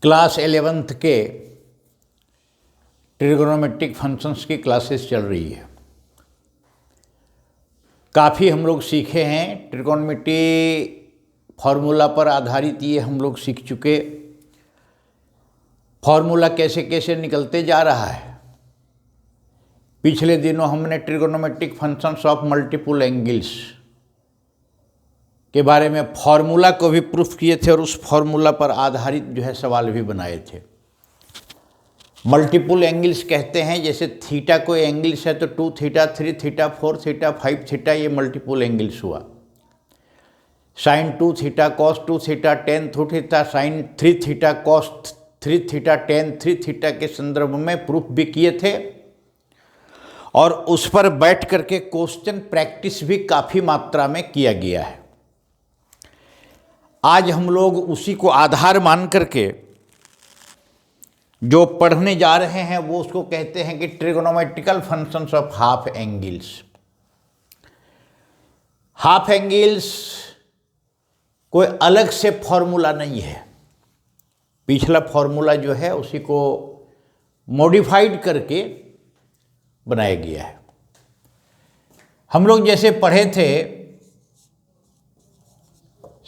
Class 11th के trigonometric functions की classes चल रही है। काफ़ी हम लोग सीखे हैं। ट्रिगोनोमेट्री फार्मूला पर आधारित ये हम लोग सीख चुके। फार्मूला कैसे कैसे निकलते जा रहा है। पिछले दिनों हमने trigonometric functions of multiple angles के बारे में फार्मूला को भी प्रूफ किए थे और उस फार्मूला पर आधारित जो है सवाल भी बनाए थे। मल्टीपल एंगल्स कहते हैं, जैसे थीटा कोई एंगल्स है तो 2 थीटा 3 थीटा 4 थीटा 5 थीटा, ये मल्टीपल एंगल्स हुआ। Sine 2 theta cos 2 theta tan 2 theta sine 3 theta cos 3 theta tan 3 theta के संदर्भ में प्रूफ भी किए थे और उस पर बैठ करके क्वेश्चन प्रैक्टिस भी काफ़ी मात्रा में किया गया है। आज हम लोग उसी को आधार मान करके जो पढ़ने जा रहे हैं वो उसको कहते हैं कि trigonometrical functions of half angles. Half angles कोई अलग से फॉर्मूला नहीं है, पिछला फॉर्मूला जो है उसी को मॉडिफाइड करके बनाया गया है। हम लोग जैसे पढ़े थे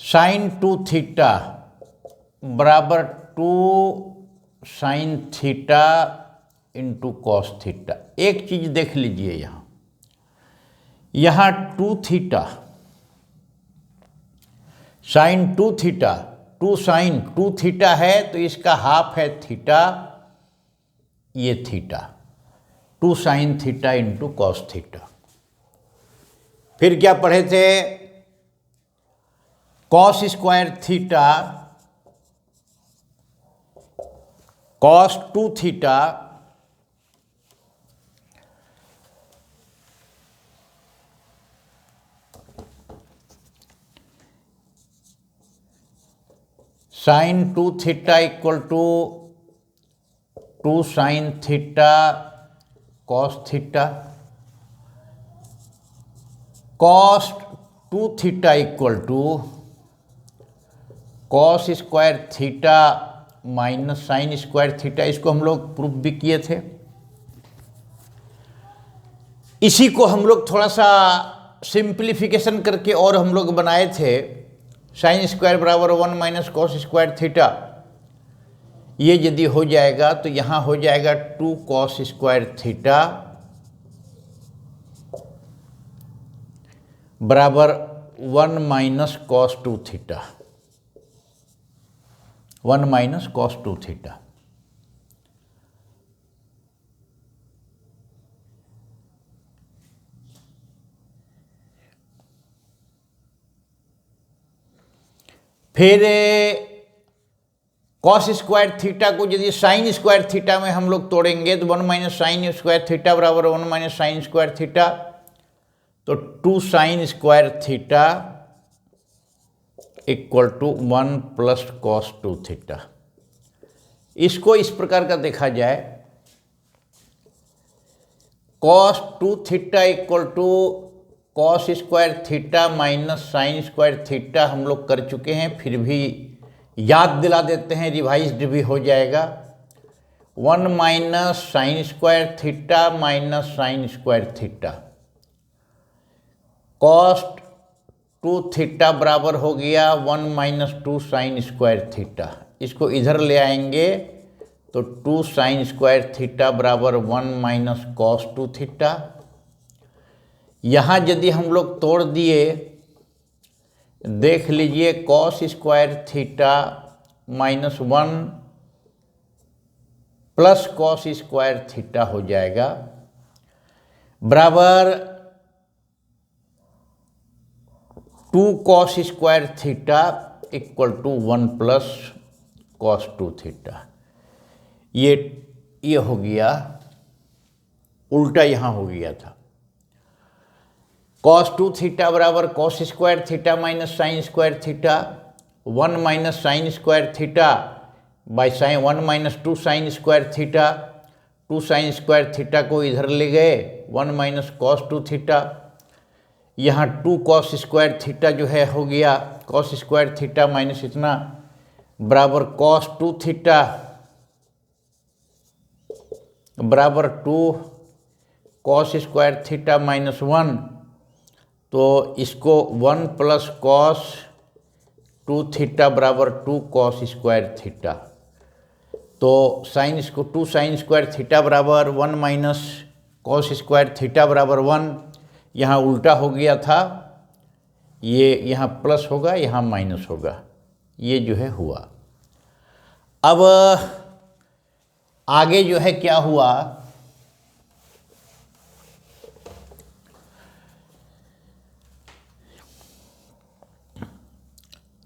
साइन 2 थीटा बराबर 2 sine theta into cos theta. एक चीज देख लीजिए, यहाँ 2 theta sine 2 theta 2 sine 2 theta है तो इसका हाफ है थीटा, ये theta 2 sine theta into cos theta. फिर क्या पढ़े थे, cos square theta cos 2 theta sine 2 theta equal to 2 sine theta cos theta. Cos 2 theta equal to cos square theta minus sine square theta. इसको हम लोग proof भी किए थे। इसी को हम लोग थोड़ा सा सिंप्लीफिकेशन करके और हम लोग बनाए थे, साइन स्क्वायर बराबर 1 माइनस कॉस स्क्वायर थीटा। ये यदि हो जाएगा तो यहाँ हो जाएगा 2 कॉस स्क्वायर थीटा बराबर 1 minus cos 2 theta, 1 minus cos 2 theta. फिर कॉस स्क्वायर थीटा को यदि साइन स्क्वायर थीटा में हम लोग तोड़ेंगे तो 1 माइनस साइन स्क्वायर थीटा बराबर 1 माइनस साइन स्क्वायर थीटा, तो 2 sine square theta equal to 1 plus cos 2 theta. इसको इस प्रकार का देखा जाए, cos 2 theta equal to cos square theta minus sine square theta हम लोग कर चुके हैं, फिर भी याद दिला देते हैं, रिवाइज्ड भी हो जाएगा। 1 minus sine square theta minus sine square theta, cos 2 theta बराबर हो गया 1 माइनस 2 साइन स्क्वायर थीटा। इसको इधर ले आएंगे तो 2 साइन स्क्वायर थीटा बराबर 1 माइनस कॉस 2 थीटा। यहाँ यदि हम लोग तोड़ दिए, देख लीजिए, cos square theta minus 1 plus cos square theta हो जाएगा बराबर 2 cos square theta equal to 1 plus cos 2 theta. ये हो गया, उल्टा यहाँ हो गया था। कॉस 2 थीटा बराबर cos square theta minus sine square theta, 1 minus sine square theta by sine 1 minus 2 sine square theta. 2 sine square theta को इधर ले गए, 1 माइनस कॉस 2 थीटा। यहाँ 2 कॉस स्क्वायर थीटा जो है हो गया कॉस स्क्वायर थीटा माइनस इतना बराबर कॉस 2 थीटा बराबर 2 कॉस स्क्वायर थीटा माइनस 1, तो इसको 1 प्लस कॉस 2 थीटा बराबर 2 कॉस स्क्वायर थीटा। तो टू साइन स्क्वायर थीटा बराबर 1 माइनस कॉस स्क्वायर थीटा बराबर 1, यहाँ उल्टा हो गया था, ये यहाँ प्लस होगा, यहाँ माइनस होगा, ये जो है हुआ। अब आगे जो है क्या हुआ,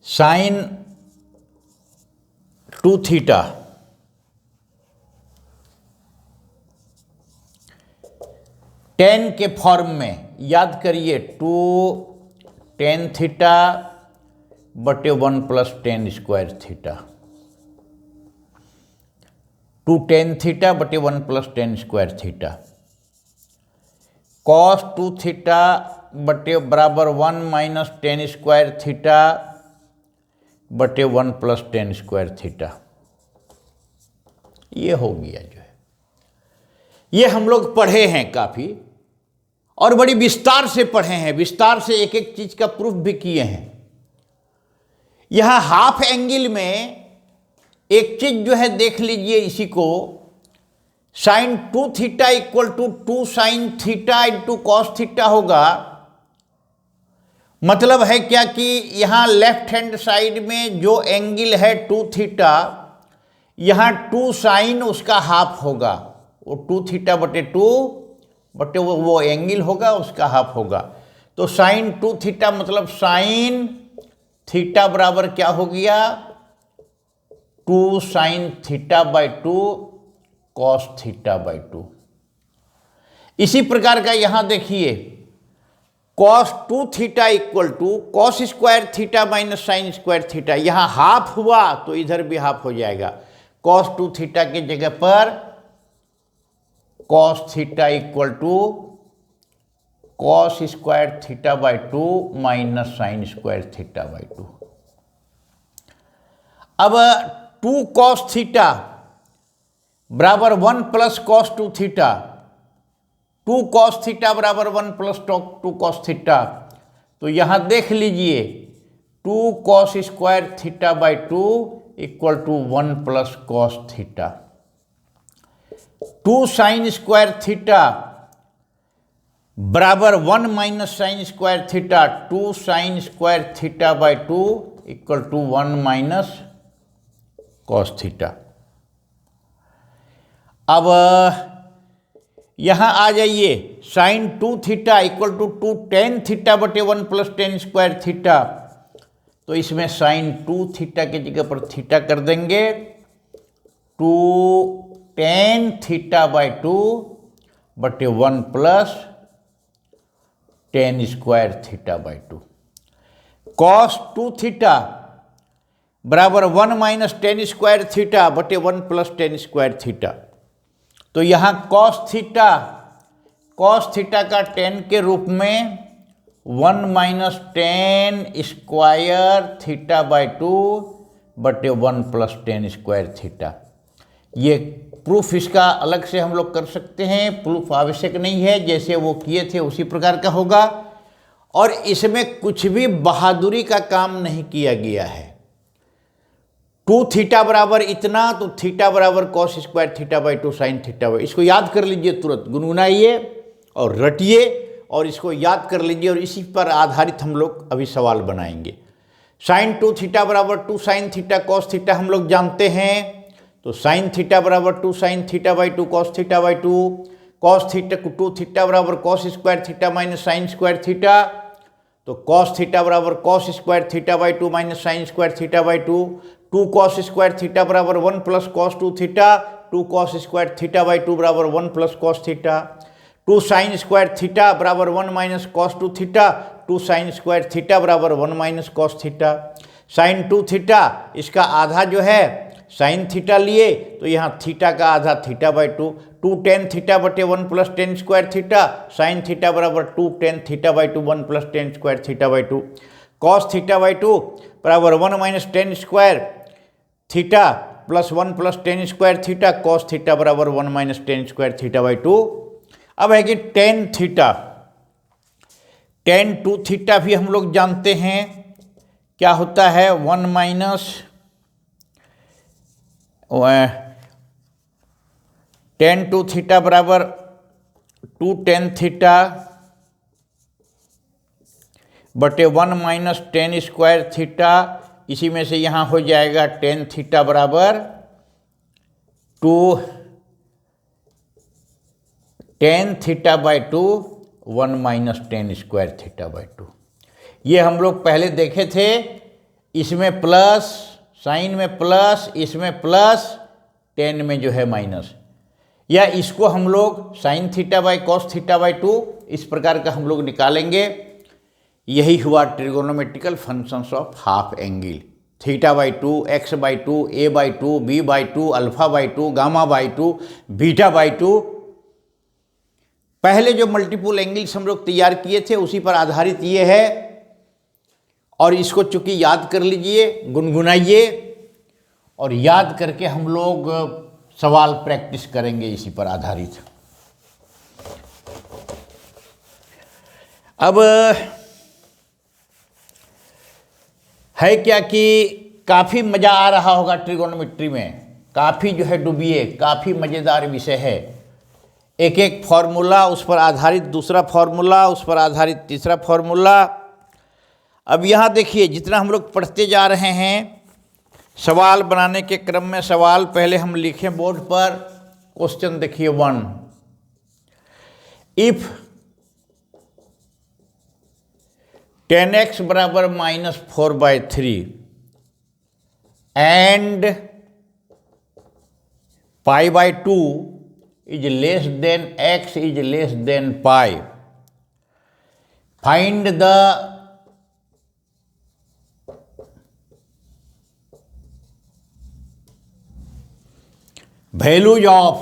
साइन 2 थीटा टेन के फॉर्म में याद करिए, 2 टेन थीटा बटे 1 plus tan square theta, 2 tan theta बटे 1 plus tan square theta, cos 2 theta बटे बराबर 1 माइनस टेन स्क्वायर थीटा बटे 1 प्लस टेन स्क्वायर थीटा। ये हो गया जो है, ये हम लोग पढ़े हैं काफ़ी और बड़ी विस्तार से पढ़े हैं, विस्तार से एक एक चीज का प्रूफ भी किए हैं। यहां हाफ एंगल में एक चीज जो है देख लीजिए, इसी को sine 2 theta equal to 2 sine theta into cos theta होगा। मतलब है क्या कि यहां लेफ्ट हैंड साइड में जो एंगल है 2 थीटा, यहां 2 साइन उसका हाफ होगा, वो 2 थीटा बटे 2 बटे वो एंगल होगा, उसका हाफ होगा। तो साइन 2 थीटा मतलब साइन थीटा बराबर क्या हो गया, 2 sine theta by 2 cos theta by 2। इसी प्रकार का यहां देखिए, cos 2 theta equal to cos square theta minus sine square theta, यहां हाफ हुआ तो इधर भी हाफ हो जाएगा। कॉस 2 थीटा की जगह पर cos theta equal to cos square theta by 2 minus sine square theta by 2। अब 2 कॉस थीटा बराबर 1 plus cos 2 theta, 2 cos theta बराबर 1 प्लस 2 कॉस थीटा। तो यहां देख लीजिए 2 cos square theta by 2 equal to 1 plus cos theta. 2 sine square theta बराबर 1 minus sine square theta, 2 sine square theta by 2 equal to 1 minus cos theta. अब यहां आ जाइए, sine 2 theta equal to 2 tan theta बटे 1 plus tan square theta. तो इसमें sign 2 theta की जगह पर थीटा कर देंगे, 2 टेन थीटा बाई 2 बटे 1 plus tan square theta by 2। Cos 2 theta बराबर 1 माइनस टेन स्क्वायर थीटा बटे 1 प्लस टेन स्क्वायर थीटा। तो यहां कॉस थीटा का टेन के रूप में 1 minus tan square theta by 2 बटे 1 प्लस टेन स्क्वायर थीटा। ये प्रूफ इसका अलग से हम लोग कर सकते हैं, प्रूफ आवश्यक नहीं है, जैसे वो किए थे उसी प्रकार का होगा। और इसमें कुछ भी बहादुरी का काम नहीं किया गया है। 2 थीटा बराबर इतना, तो थीटा बराबर cos square theta by 2 sine theta by, इसको याद कर लीजिए, तुरंत गुनगुनाइए और रटिए और इसको याद कर लीजिए, और इसी पर आधारित हम लोग अभी सवाल बनाएंगे। साइन 2 थीटा बराबर 2 साइन थीटा कॉस थीटा हम लोग जानते हैं। तो साइन थीटा बराबर 2 sine theta by 2 cos theta by 2, cos theta 2 theta बराबर cos square theta minus sine square theta. तो कॉस थीटा बराबर cos square theta by 2 minus sine square theta by 2। 2 cos square theta बराबर 1 plus cos 2 theta, 2 cos square theta by 2 बराबर 1 plus cos theta. 2 sine square theta बराबर 1 minus cos 2 theta, 2 sine square theta बराबर 1 minus cos theta. Sine 2 theta इसका आधा जो है sine theta लिए, तो यहाँ थीटा का आधा थीटा बाई 2, 2 टेन थीटा बटे 1 plus tan square theta, sine theta बराबर 2 tan theta by 2 1 plus tan square theta by 2। Cos theta by 2 बराबर 1 minus tan square theta plus 1 plus tan square theta cos theta बराबर 1 minus tan square theta by 2। अब है कि tan theta, tan two theta भी हम लोग जानते हैं क्या होता है, 1 माइनस टेन टू थीटा बराबर 2 टेन थीटा बटे 1 माइनस टेन स्क्वायर थीटा। इसी में से यहाँ हो जाएगा टेन थीटा बराबर 2 tan theta by 2 1 minus tan square theta by 2। ये हम लोग पहले देखे थे, इसमें प्लस, साइन में प्लस, इसमें प्लस, टेन में जो है माइनस, या इसको हम लोग sine theta by cos theta by 2 इस प्रकार का हम लोग निकालेंगे। यही हुआ trigonometrical functions of half angle, theta by 2, x by 2, a by 2, b by 2, alpha by 2, gamma by 2, beta by 2। पहले जो मल्टीपल एंगल्स हम लोग तैयार किए थे उसी पर आधारित ये है, और इसको चूंकि याद कर लीजिए, गुनगुनाइए, और याद करके हम लोग सवाल प्रैक्टिस करेंगे इसी पर आधारित। अब है क्या कि काफ़ी मज़ा आ रहा होगा ट्रिगोनोमेट्री में, काफ़ी जो है डूबिए, काफ़ी मज़ेदार विषय है। एक एक फॉर्मूला, उस पर आधारित दूसरा फॉर्मूला, उस पर आधारित तीसरा फॉर्मूला। अब यहाँ देखिए, जितना हम लोग पढ़ते जा रहे हैं, सवाल बनाने के क्रम में सवाल पहले हम लिखें बोर्ड पर। क्वेश्चन देखिए 1, इफ 10x बराबर minus 4/3 and pi by 2 is less than x is less than pi, find the values of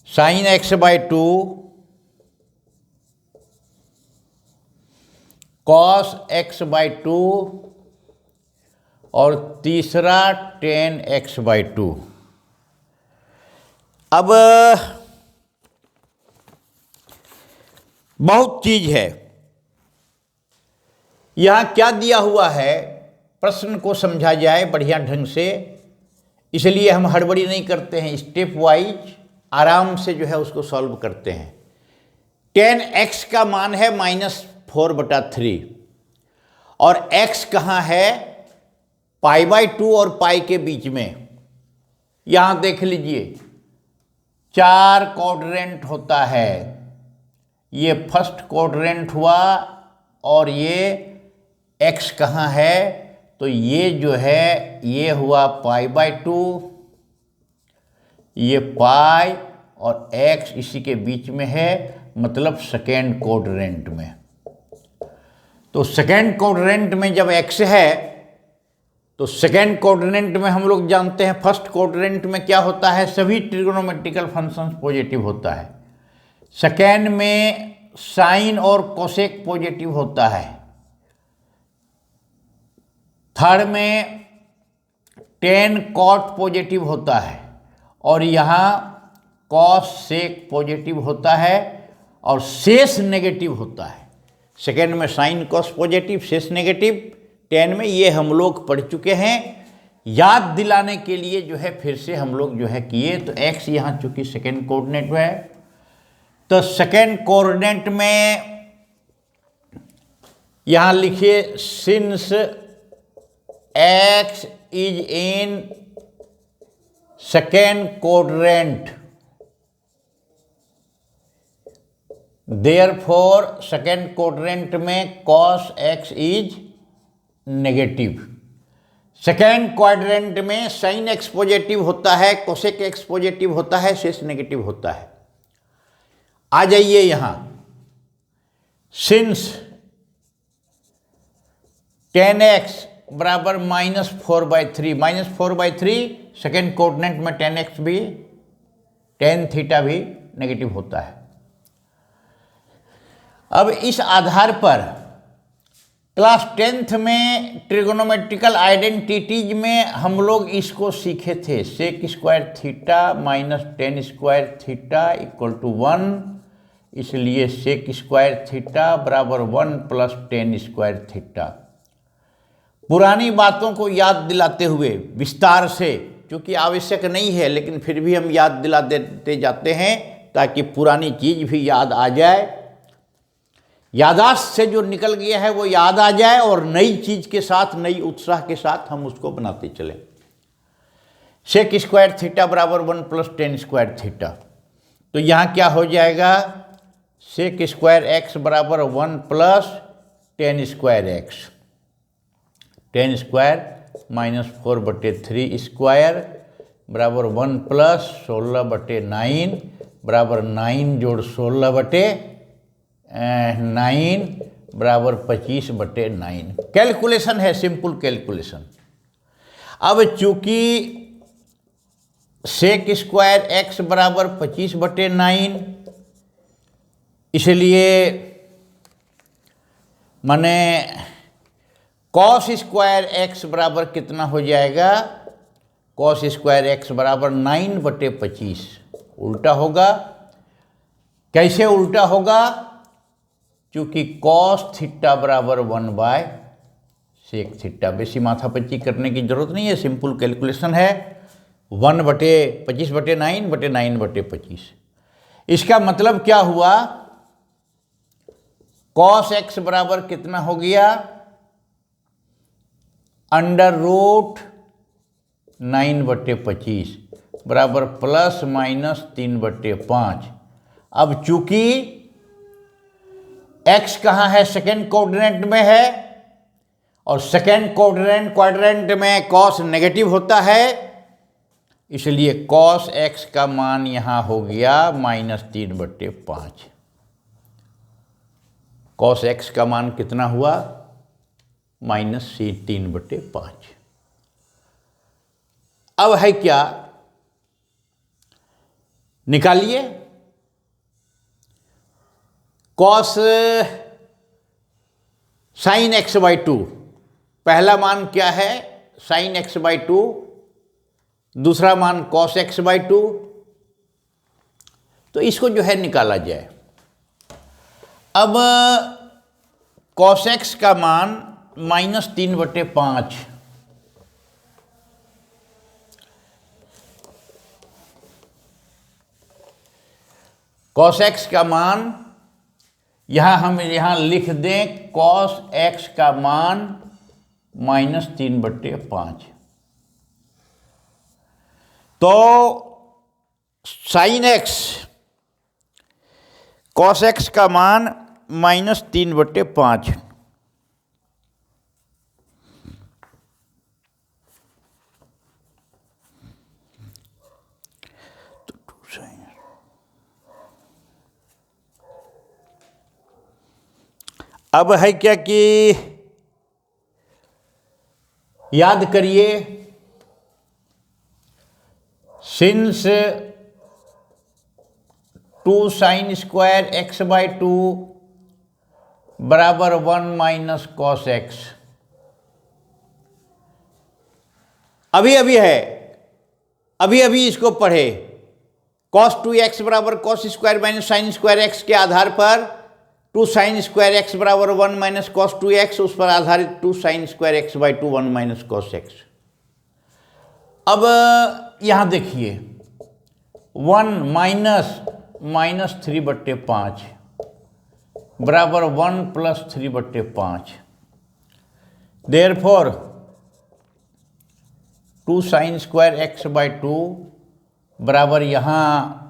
sin x by 2, cos x by 2 और तीसरा tan x by 2। अब बहुत चीज है यहाँ, क्या दिया हुआ है, प्रश्न को समझा जाए बढ़िया ढंग से, इसलिए हम हड़बड़ी नहीं करते हैं, स्टेप वाइज आराम से जो है उसको सॉल्व करते हैं। टेन एक्स का मान है -4/3 और x कहाँ है, पाई बाई 2 और पाई के बीच में। यहाँ देख लीजिए 4 क्वाड्रेंट होता है, ये फर्स्ट क्वाड्रेंट हुआ, और ये x कहाँ है, तो ये जो है ये हुआ पाई बाई 2, ये पाई, और x इसी के बीच में है, मतलब सेकेंड क्वाड्रेंट में। तो सेकेंड क्वाड्रेंट में जब x है तो सेकेंड क्वाड्रेंट में हम लोग जानते हैं, फर्स्ट क्वाड्रेंट में क्या होता है, सभी ट्रिगोनोमेट्रिकल फंक्शंस पॉजिटिव होता है। सेकेंड में साइन और कोसेक पॉजिटिव होता है। थर्ड में टेन कॉट पॉजिटिव होता है, और यहाँ कॉस सेक पॉजिटिव होता है, और शेष नेगेटिव होता है। सेकेंड में साइन कॉस पॉजिटिव, शेष नेगेटिव। टेन में ये हम लोग पढ़ चुके हैं, याद दिलाने के लिए जो है फिर से हम लोग जो है किए। तो x यहाँ चूंकि सेकेंड कोऑर्डिनेट में है, तो सेकेंड कोऑर्डिनेट में यहाँ लिखिए since x is in second coordinate, therefore second coordinate में cos x is negative. Second quadrant में साइन एक्स पॉजिटिव होता है, कोसेक एक्स पॉजिटिव होता है, शेष नेगेटिव होता है। आ जाइए यहां, सिंस टेन एक्स बराबर -4/3, -4/3 सेकेंड कोऑर्डिनेट में टेन एक्स भी, टेन थीटा भी नेगेटिव होता है। अब इस आधार पर क्लास 10th में ट्रिगोनोमेट्रिकल आइडेंटिटीज में हम लोग इसको सीखे थे, sec square theta minus tan square theta equal to 1, इसलिए सेक स्क्वायर थीटा बराबर 1 प्लस टेन स्क्वायर थीटा। पुरानी बातों को याद दिलाते हुए विस्तार से, क्योंकि आवश्यक नहीं है लेकिन फिर भी हम याद दिला देते जाते हैं ताकि पुरानी चीज़ भी याद आ जाए, यादाश्त से जो निकल गया है वो याद आ जाए और नई चीज़ के साथ, नई उत्साह के साथ हम उसको बनाते चलें। सेक स्क्वायर थीटा बराबर 1 प्लस टेन स्क्वायर थीटा, तो यहाँ क्या हो जाएगा, सेक स्क्वायर एक्स बराबर 1 plus tan square x, ten square minus 4/3 square बराबर 1 प्लस 16/9 बराबर 9 जोड़ 16/9 बराबर 25/9। कैलकुलेशन है, सिंपल कैलकुलेशन। अब चूंकि सेक स्क्वायर एक्स बराबर 25/9, इसलिए माने कॉस स्क्वायर एक्स बराबर कितना हो जाएगा, कॉस स्क्वायर एक्स बराबर 9/25। उल्टा होगा। कैसे उल्टा होगा, क्योंकि कॉस थीटा बराबर 1/सेक थीटा। बेसी माथापच्ची करने की जरूरत नहीं है, सिंपल कैलकुलेशन है। 1/25/9/9/25। इसका मतलब क्या हुआ, कॉस एक्स बराबर कितना हो गया, √9/25 बराबर प्लस माइनस 3/5। अब चूंकि x कहाँ है, सेकेंड कोऑर्डिनेट में है, और सेकेंड क्वाड्रेंट में कॉस नेगेटिव होता है, इसलिए कॉस x का मान यहां हो गया -3/5। कॉस x का मान कितना हुआ, -3/5। अब है क्या, निकालिए। कॉस साइन x/2, पहला मान क्या है, साइन x/2, दूसरा मान कॉस x/2, तो इसको जो है निकाला जाए। अब कॉस x का मान -3/5, कॉस x का मान हम यहां लिख दें, कॉस x का मान -3/5। तो साइन x, कॉस x का मान -3/5। अब है क्या कि याद करिए, सिंस 2 साइन स्क्वायर x/2 बराबर 1 माइनस कॉस x, अभी अभी इसको पढ़े। cos 2x बराबर cos square minus sine square x के आधार पर 2 साइन स्क्वायर x बराबर 1 माइनस कॉस 2x, उस पर आधारित 2 sine square x/2 1 minus cos x। अब यहां देखिए, 1 माइनस 3/5 बराबर 1 plus 3/5। Therefore 2 sine square x/2 बराबर, यहाँ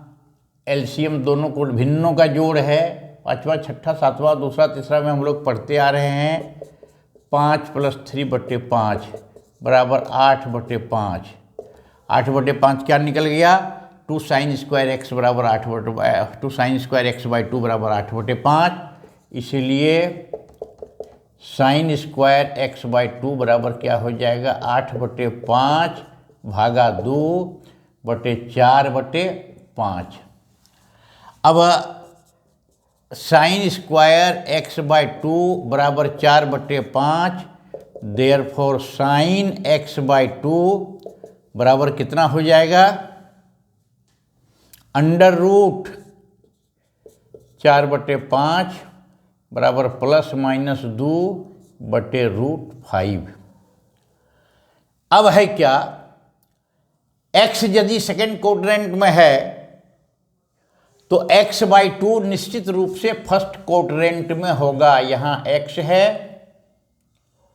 एलसीएम दोनों को भिन्नों का जोड़ है, पाँचवा छठा सातवां दूसरा तीसरा में हम लोग पढ़ते आ रहे हैं। 5 प्लस 3/5 बराबर 8/5। 8/5 क्या निकल गया, 2 साइन स्क्वायर एक्स बराबर 2 साइन स्क्वायर x/2 बराबर 8/5। इसलिए साइन स्क्वायर x/2 बराबर क्या हो जाएगा, 8/5 भागा 2/4/5। अब sign square x by two बराबर 4/5, therefore sign x by two बराबर कितना हो जाएगा, अंडर रूट 4/5 बराबर ±2/√5। अब है क्या, x यदि सेकेंड क्वाड्रेंट में है तो x/2 निश्चित रूप से फर्स्ट क्वाड्रेंट में होगा। यहाँ x है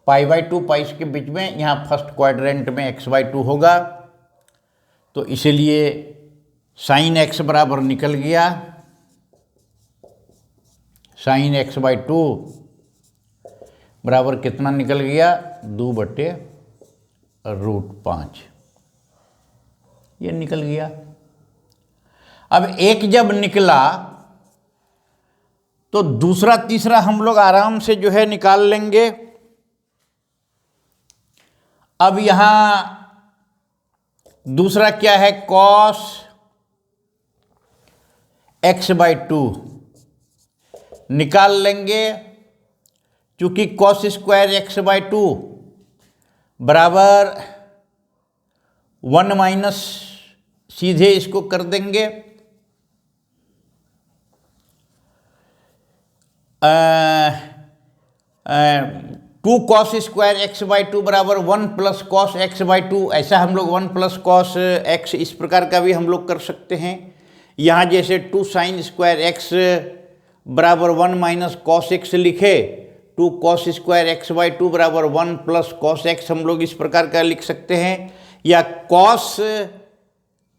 π/2 पाइस के बीच में, यहाँ फर्स्ट क्वाड्रेंट में x/2 होगा। तो इसीलिए साइन x बराबर निकल गया, साइन x/2 बराबर कितना निकल गया, 2/√5, ये निकल गया। अब एक जब निकला तो दूसरा तीसरा हम लोग आराम से जो है निकाल लेंगे। अब यहां दूसरा क्या है, कॉस x/2 निकाल लेंगे, चूंकि कॉस स्क्वायर x/2 बराबर 1 माइनस, सीधे इसको कर देंगे 2 कॉस स्क्वायर x/2 बराबर 1 प्लस कॉस x/2। ऐसा हम लोग 1 प्लस कॉस x इस प्रकार का भी हम लोग कर सकते हैं। यहाँ जैसे 2 साइन स्क्वायर x बराबर 1 माइनस कॉस x लिखे, 2 कॉस स्क्वायर x/2 बराबर 1 प्लस कॉस x हम लोग इस प्रकार का लिख सकते हैं। या कॉस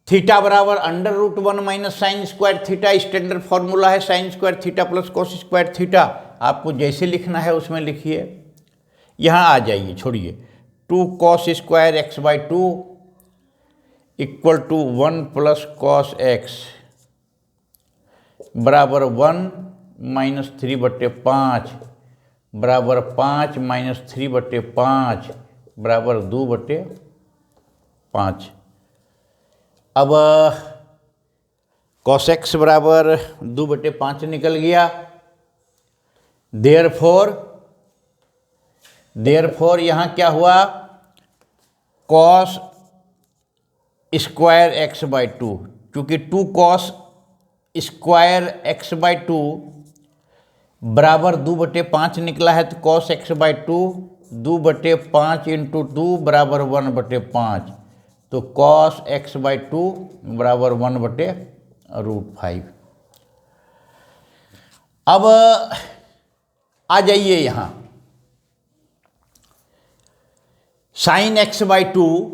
थीटा बराबर √1 minus sine square theta, standard formula है sine square theta plus cos square theta. आपको जैसे लिखना है उसमें लिखिए। यहाँ आ जाइए, छोड़िए, 2 cos square x/2 equal to 1 plus cos x बराबर 1 माइनस 3/5 बराबर 5 माइनस 3/5 बराबर 2/5। अब cos x बराबर 2/5 निकल गया। देयरफॉर यहाँ क्या हुआ, cos स्क्वायर x/2, चूँकि 2 cos स्क्वायर x/2 बराबर 2/5 निकला है, तो cos x/2 2/5 इंटू 2 बराबर 1/5, तो cos x/2 बराबर 1/√5। अब आ जाइए यहाँ, साइन x/2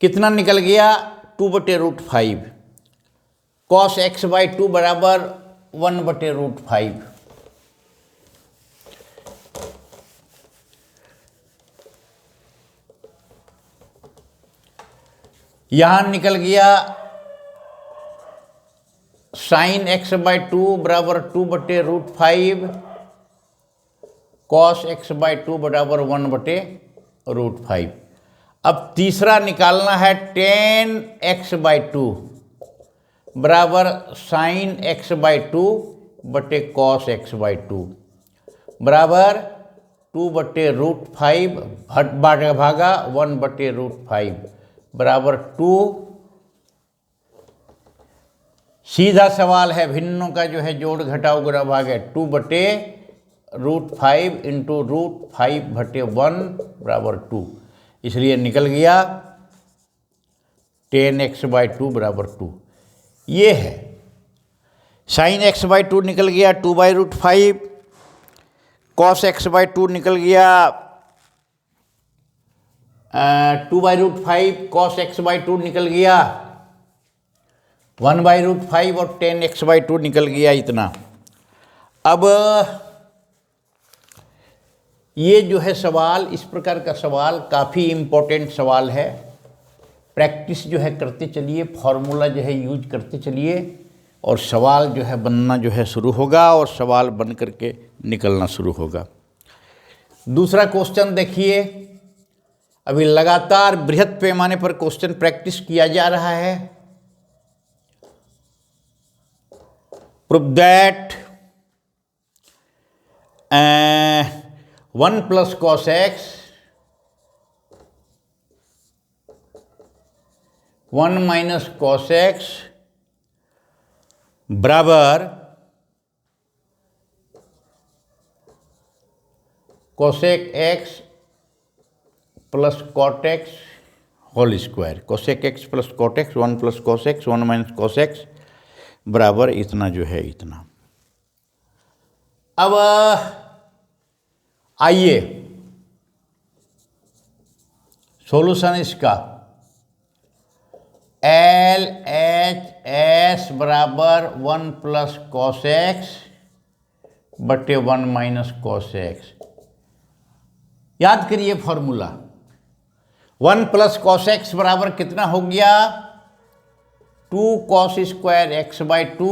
कितना निकल गया, 2/√5, cos x/2 बराबर 1/√5। यहां निकल गया साइन x/2 बराबर 2/√5, cos x/2 बराबर 1/√5। अब तीसरा निकालना है tan x/2 बराबर साइन x/2 बटे cos x/2 बराबर 2/√5 भागा 1/√5 बराबर 2। सीधा सवाल है, भिन्नों का जो है जोड़ घटाव गुणा भाग है, 2/√5 इंटू √5/1 बराबर 2, इसलिए निकल गया tan x/2 बराबर 2। ये है साइन x/2 निकल गया 2/√5, cos x/2 निकल गया 2/√5, cos x/2 निकल गया 1/√5 और tan x/2 निकल गया इतना। अब ये जो है सवाल, इस प्रकार का सवाल काफ़ी इम्पोर्टेंट सवाल है। प्रैक्टिस जो है करते चलिए, फॉर्मूला जो है यूज करते चलिए, और सवाल जो है बनना जो है शुरू होगा, और सवाल बन करके निकलना शुरू होगा। दूसरा क्वेश्चन देखिए, अभी लगातार बृहद पैमाने पर क्वेश्चन प्रैक्टिस किया जा रहा है। Prove that 1 plus cos x 1 minus cos x बराबर cosec x plus cot x whole square. Cosec x plus cot x 1 plus cos x 1 minus cos x बराबर इतना जो है इतना। अब आइए सॉल्यूशन इसका एल एच एस बराबर 1 प्लस कॉस एक्स बटे 1 माइनस कॉस एक्स। याद करिए फॉर्मूला 1 प्लस कॉस एक्स बराबर कितना हो गया 2 कॉस स्क्वायर एक्स बाई 2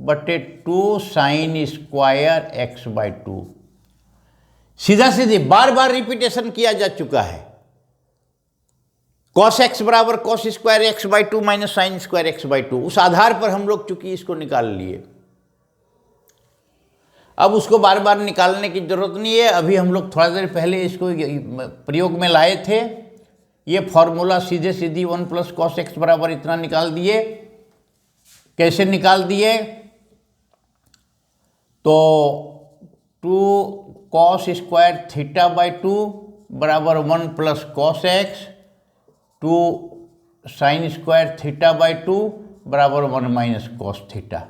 बटे 2 साइन स्क्वायर एक्स बाई 2। सीधा सीधी बार बार रिपीटेशन किया जा चुका है। कॉस एक्स बराबर cos square x by 2 minus sine square x by 2। उस आधार पर हम लोग चूंकि इसको निकाल लिए, अब उसको बार बार निकालने की जरूरत नहीं है। अभी हम लोग थोड़ा देर पहले इसको प्रयोग में लाए थे। ये फॉर्मूला सीधे सीधी 1 प्लस कॉस एक्स बराबर इतना निकाल दिए। कैसे निकाल दिए तो 2 कॉस स्क्वायर थीटा बाई 2 बराबर 1 plus cos x 2 sine square theta by 2 बराबर 1 minus cos theta.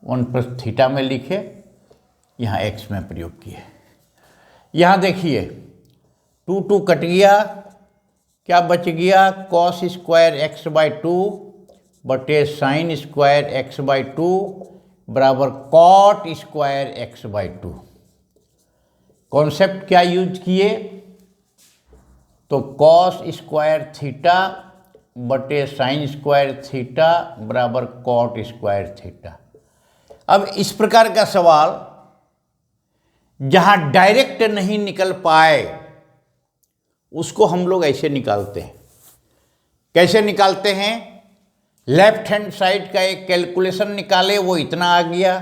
1 plus theta में लिखे, यहाँ एक्स में प्रयोग किए। यहाँ देखिए 2 2 कट गया, क्या बच गया कॉस स्क्वायर एक्स बाई 2 बटे साइन स्क्वायर एक्स बाई 2 बराबर cot square x by 2। Concept क्या यूज किए तो कॉस स्क्वायर थीटा बटे साइन स्क्वायर थीटा बराबर कॉट स्क्वायर थीटा। अब इस प्रकार का सवाल जहां डायरेक्ट नहीं निकल पाए उसको हम लोग ऐसे निकालते हैं। कैसे निकालते हैं? लेफ्ट हैंड साइड का एक कैलकुलेशन निकाले, वो इतना आ गया।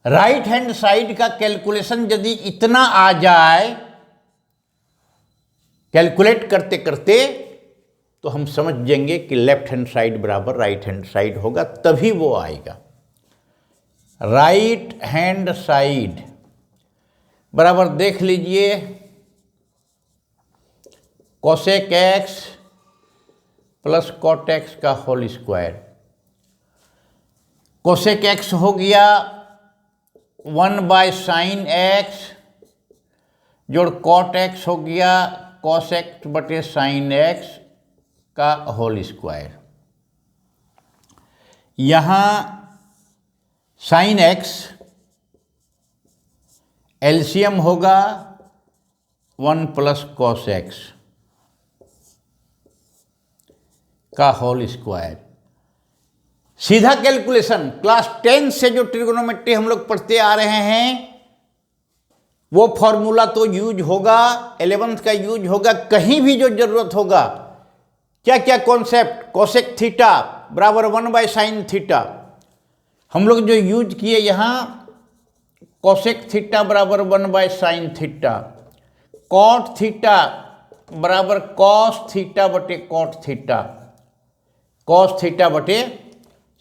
राइट हैंड साइड का कैलकुलेशन यदि इतना आ जाए कैलकुलेट करते करते तो हम समझ जाएंगे कि लेफ्ट हैंड साइड बराबर राइट हैंड साइड होगा, तभी वो आएगा। राइट हैंड साइड बराबर देख लीजिए cosec x plus cot x का होल स्क्वायर। कोसेक एक्स हो गया 1 बाय साइन एक्स जोड़ कॉट एक्स हो गया कॉस एक्स बटे साइन एक्स का होल स्क्वायर। यहाँ साइन एक्स एलसीएम होगा 1 प्लस कॉस एक्स का होल स्क्वायर। सीधा कैलकुलेशन क्लास 10 से जो ट्रिगोनोमेट्री हम लोग पढ़ते आ रहे हैं वो फॉर्मूला तो यूज होगा, 11th का यूज होगा। कहीं भी जो जरूरत होगा, क्या क्या कॉन्सेप्ट, कोसेक थीटा बराबर 1 बाय साइन थीटा हम लोग जो यूज किए यहाँ, कोसेक थीटा बराबर 1 by sine theta, cot theta बराबर कॉस थीटा बटे कॉट थीटा, कॉस थीटा बटे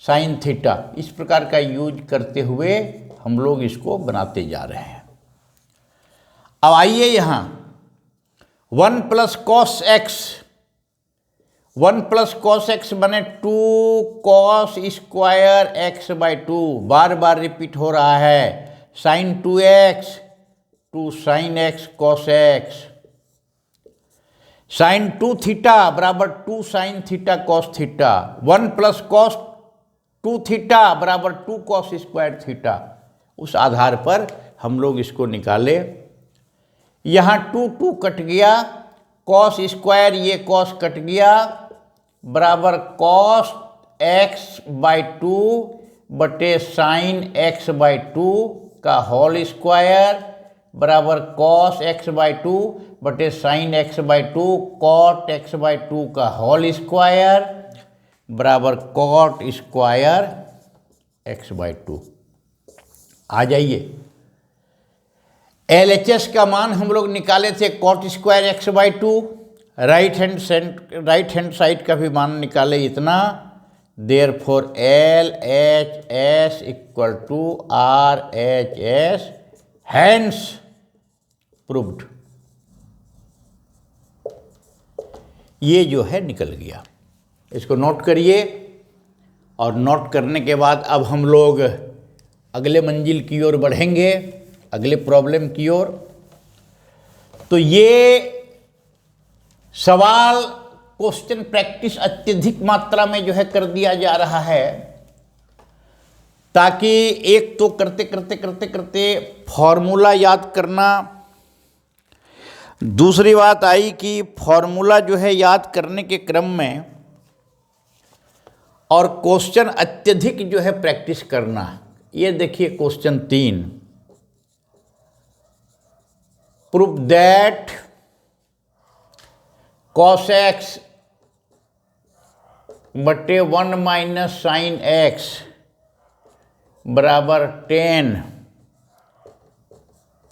साइन थीटा। इस प्रकार का यूज करते हुए हम लोग इसको बनाते जा रहे हैं। अब आइए यहाँ 1 plus cos x, 1 plus cos x बने 2 कॉस स्क्वायर एक्स बाई 2, बार बार रिपीट हो रहा है। Sine 2x 2 sine x cos x, sine 2 theta बराबर 2 sine theta cos theta, 1 plus cos 2 theta बराबर 2 कॉस स्क्वायर थीटा। उस आधार पर हम लोग इसको निकाले। यहाँ 2 2 कट गया, कॉस स्क्वायर ये कॉस कट गया बराबर कॉस एक्स बाई 2 बटे साइन एक्स बाई 2 का होल स्क्वायर बराबर कॉस एक्स बाई 2 बटे sine x by 2 cot x by 2 का होल स्क्वायर बराबर कॉट स्क्वायर x/2। आ जाइए, LHS का मान हम लोग निकाले थे cot² x/2, right hand side का भी मान निकाले इतना, therefore LHS equal to RHS, hence proved. ये जो है निकल गया, इसको नोट करिए। और नोट करने के बाद अब हम लोग अगले मंजिल की ओर बढ़ेंगे, अगले प्रॉब्लम की ओर। तो ये सवाल क्वेश्चन प्रैक्टिस अत्यधिक मात्रा में जो है कर दिया जा रहा है, ताकि एक तो करते करते करते करते फॉर्मूला याद करना। दूसरी बात आई कि फॉर्मूला जो है याद करने के क्रम में और क्वेश्चन अत्यधिक जो है प्रैक्टिस करना। ये देखिए question 3, prove that cos x बटे 1 माइनस साइन x बराबर 10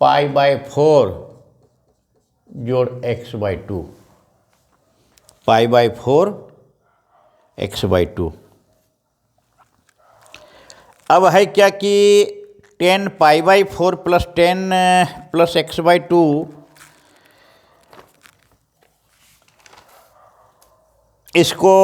π/4 जोड़ x/2, π/4 x/2। अब है क्या कि 10 π/4 प्लस 10 प्लस x/2, इसको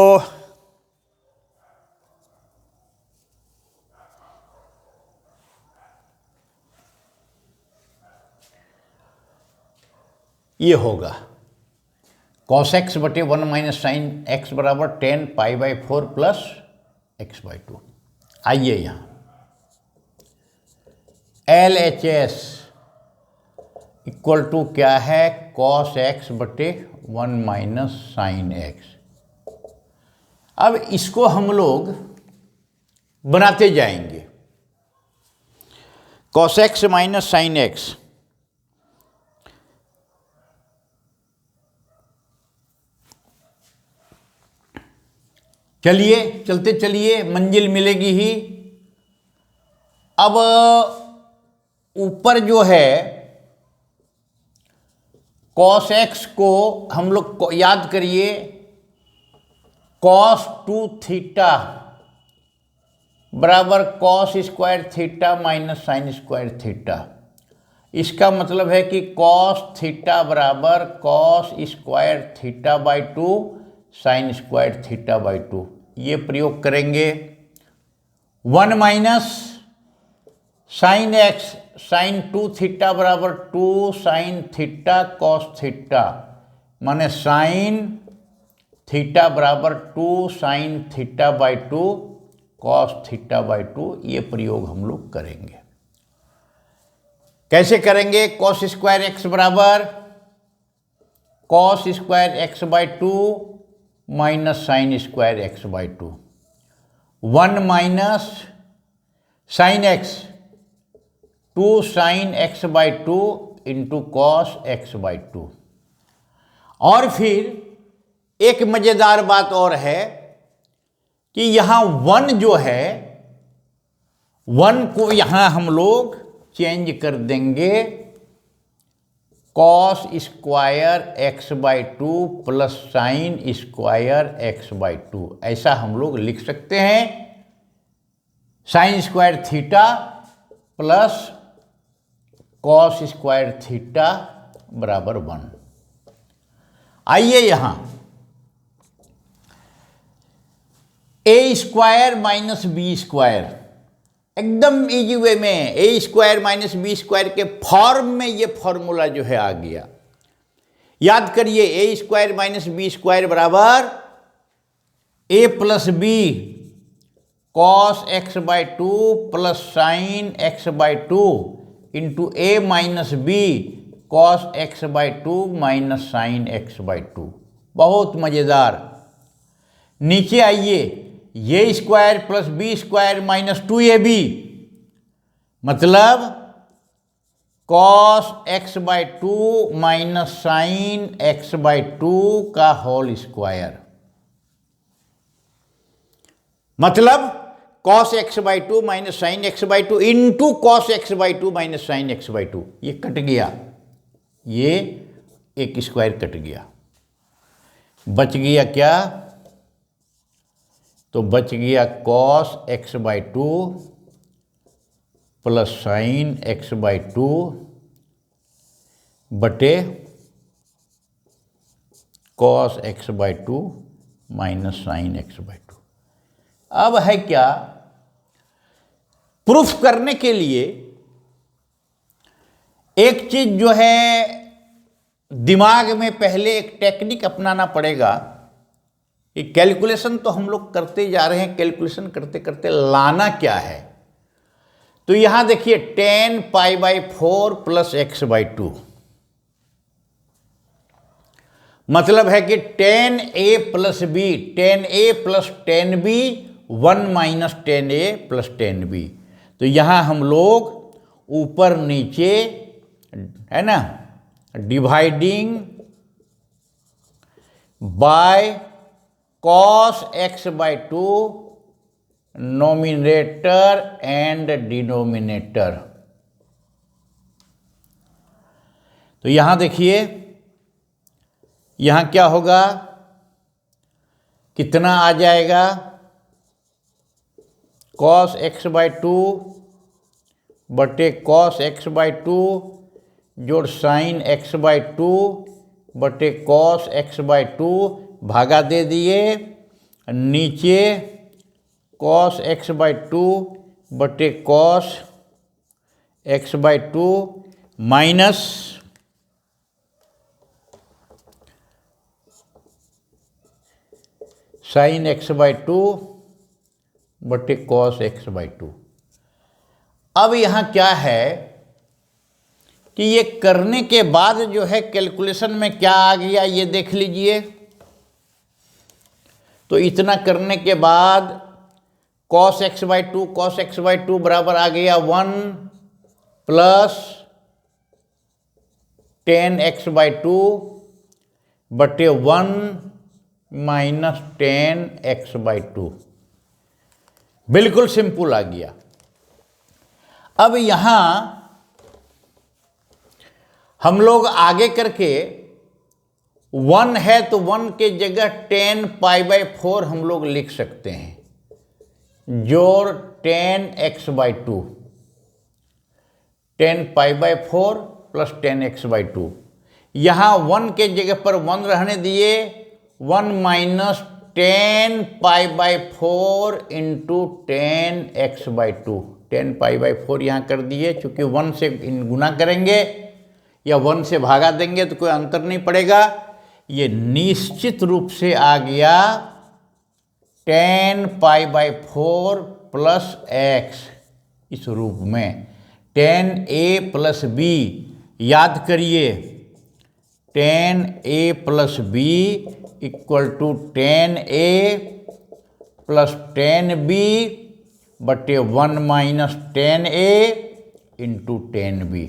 ये होगा cos x बटे 1 माइनस साइन x बराबर 10 π/4 प्लस x/2। आइए यहाँ LHS इक्वल टू क्या है, cos x बटे 1 माइनस साइन x। अब इसको हम लोग बनाते जाएंगे, cos x minus sine x। चलिए चलते चलिए, मंजिल मिलेगी ही। अब ऊपर जो है cos x को हम लोग को याद करिए, cos 2 थीटा बराबर cos² theta minus sine square theta. इसका मतलब है कि cos थीटा बराबर cos² थीटा/2 sin² थीटा/2। ये प्रयोग करेंगे। 1 minus sine x sine 2 theta बराबर 2 साइन थीटा कॉस थीटा, माने साइन थीटा बराबर 2 साइन थीटा/2 कॉस थीटा/2। ये प्रयोग हम लोग करेंगे। कैसे करेंगे? cos² x बराबर cos² x/2 minus sin² x/2। 1 minus sine x 2 sine x/2 into cos x/2। और फिर एक मजेदार बात और है कि यहां 1 जो है, 1 को यहां हम लोग चेंज कर देंगे cos² x/2 plus sin² x/2। ऐसा हम लोग लिख सकते हैं, sin² theta plus cos² theta बराबर 1। आइए यहां a² माइनस b², एकदम इजी वे में a² माइनस b² के फॉर्म में ये फॉर्मूला जो है आ गया। याद करिए, a² माइनस b² बराबर a plus b cos x/2 plus sine x/2 into a minus b cos x/2 minus sine x/2। बहुत मजेदार। नीचे आइए, ये square plus b² minus 2ab, मतलब cos x/2 minus sine x/2 का होल स्क्वायर, मतलब cos x by two minus sine x by two into cos x by two minus sine x by to, ये cut गया, ये एक square cut गया, बच गया क्या? तो बच गया cos x by two plus sine x by two बटे cos x by two minus sine x by two. अब है क्या, प्रूफ करने के लिए एक चीज जो है दिमाग में पहले एक टेक्निक अपनाना पड़ेगा कि कैलकुलेशन तो हम लोग करते जा रहे हैं, कैलकुलेशन करते करते लाना क्या है। तो यहां देखिए 10 pi by 4 plus x by two, मतलब है कि 10a plus b, 10a plus 10b 1 minus 10a plus 10b। तो यहां हम लोग ऊपर नीचे है ना dividing by cos x by two numerator and denominator. तो यहां देखिए यहां क्या होगा, कितना आ जाएगा, कॉस एक्स बाई टू बटे कॉस एक्स बाई टू जोड़ साइन एक्स बाई टू बटे कॉस एक्स बाई टू, भागा दे दिए, नीचे कॉस एक्स बाई टू बटे cos x by two minus sine x by two बटे कॉस एक्स बाई टू। अब यहाँ क्या है कि ये करने के बाद जो है कैलकुलेशन में क्या आ गया ये देख लीजिए। तो इतना करने के बाद कॉस एक्स बाई टू बराबर आ गया 1 प्लस 10 एक्स बाई टू बटे 1 माइनस 10 एक्स बाई टू। बिल्कुल सिंपल आ गया। अब यहां हम लोग आगे करके 1 है तो 1 के जगह 10 पाई बाई 4 हम लोग लिख सकते हैं, जोड़ 10 x by to, 10 pi by 4 plus 10 x by to. यहां 1 के जगह पर 1 रहने दिए, 1 minus 10 pi by 4 into 10 x by to, 10 pi by 4 यहाँ कर दिए, चूंकि 1 से गुना करेंगे या 1 से भागा देंगे तो कोई अंतर नहीं पड़ेगा। ये निश्चित रूप से आ गया 10 पाई बाई 4 प्लस एक्स, इस रूप में 10a प्लस बी, याद करिए 10a plus b equal to 10a plus 10b बटे 1 माइनस 10a इंटू 10b।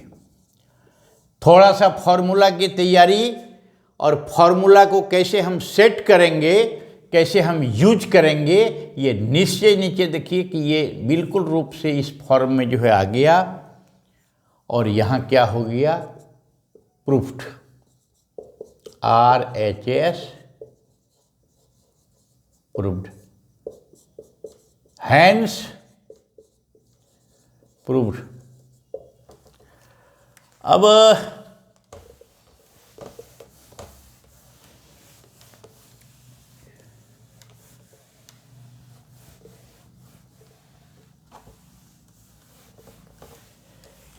थोड़ा सा फॉर्मूला की तैयारी और फॉर्मूला को कैसे हम सेट करेंगे, कैसे हम यूज करेंगे, ये नीचे देखिए कि ये बिल्कुल रूप से इस फॉर्म में जो है आ गया और यहाँ क्या हो गया, proved, RHS proved, hence proved. अब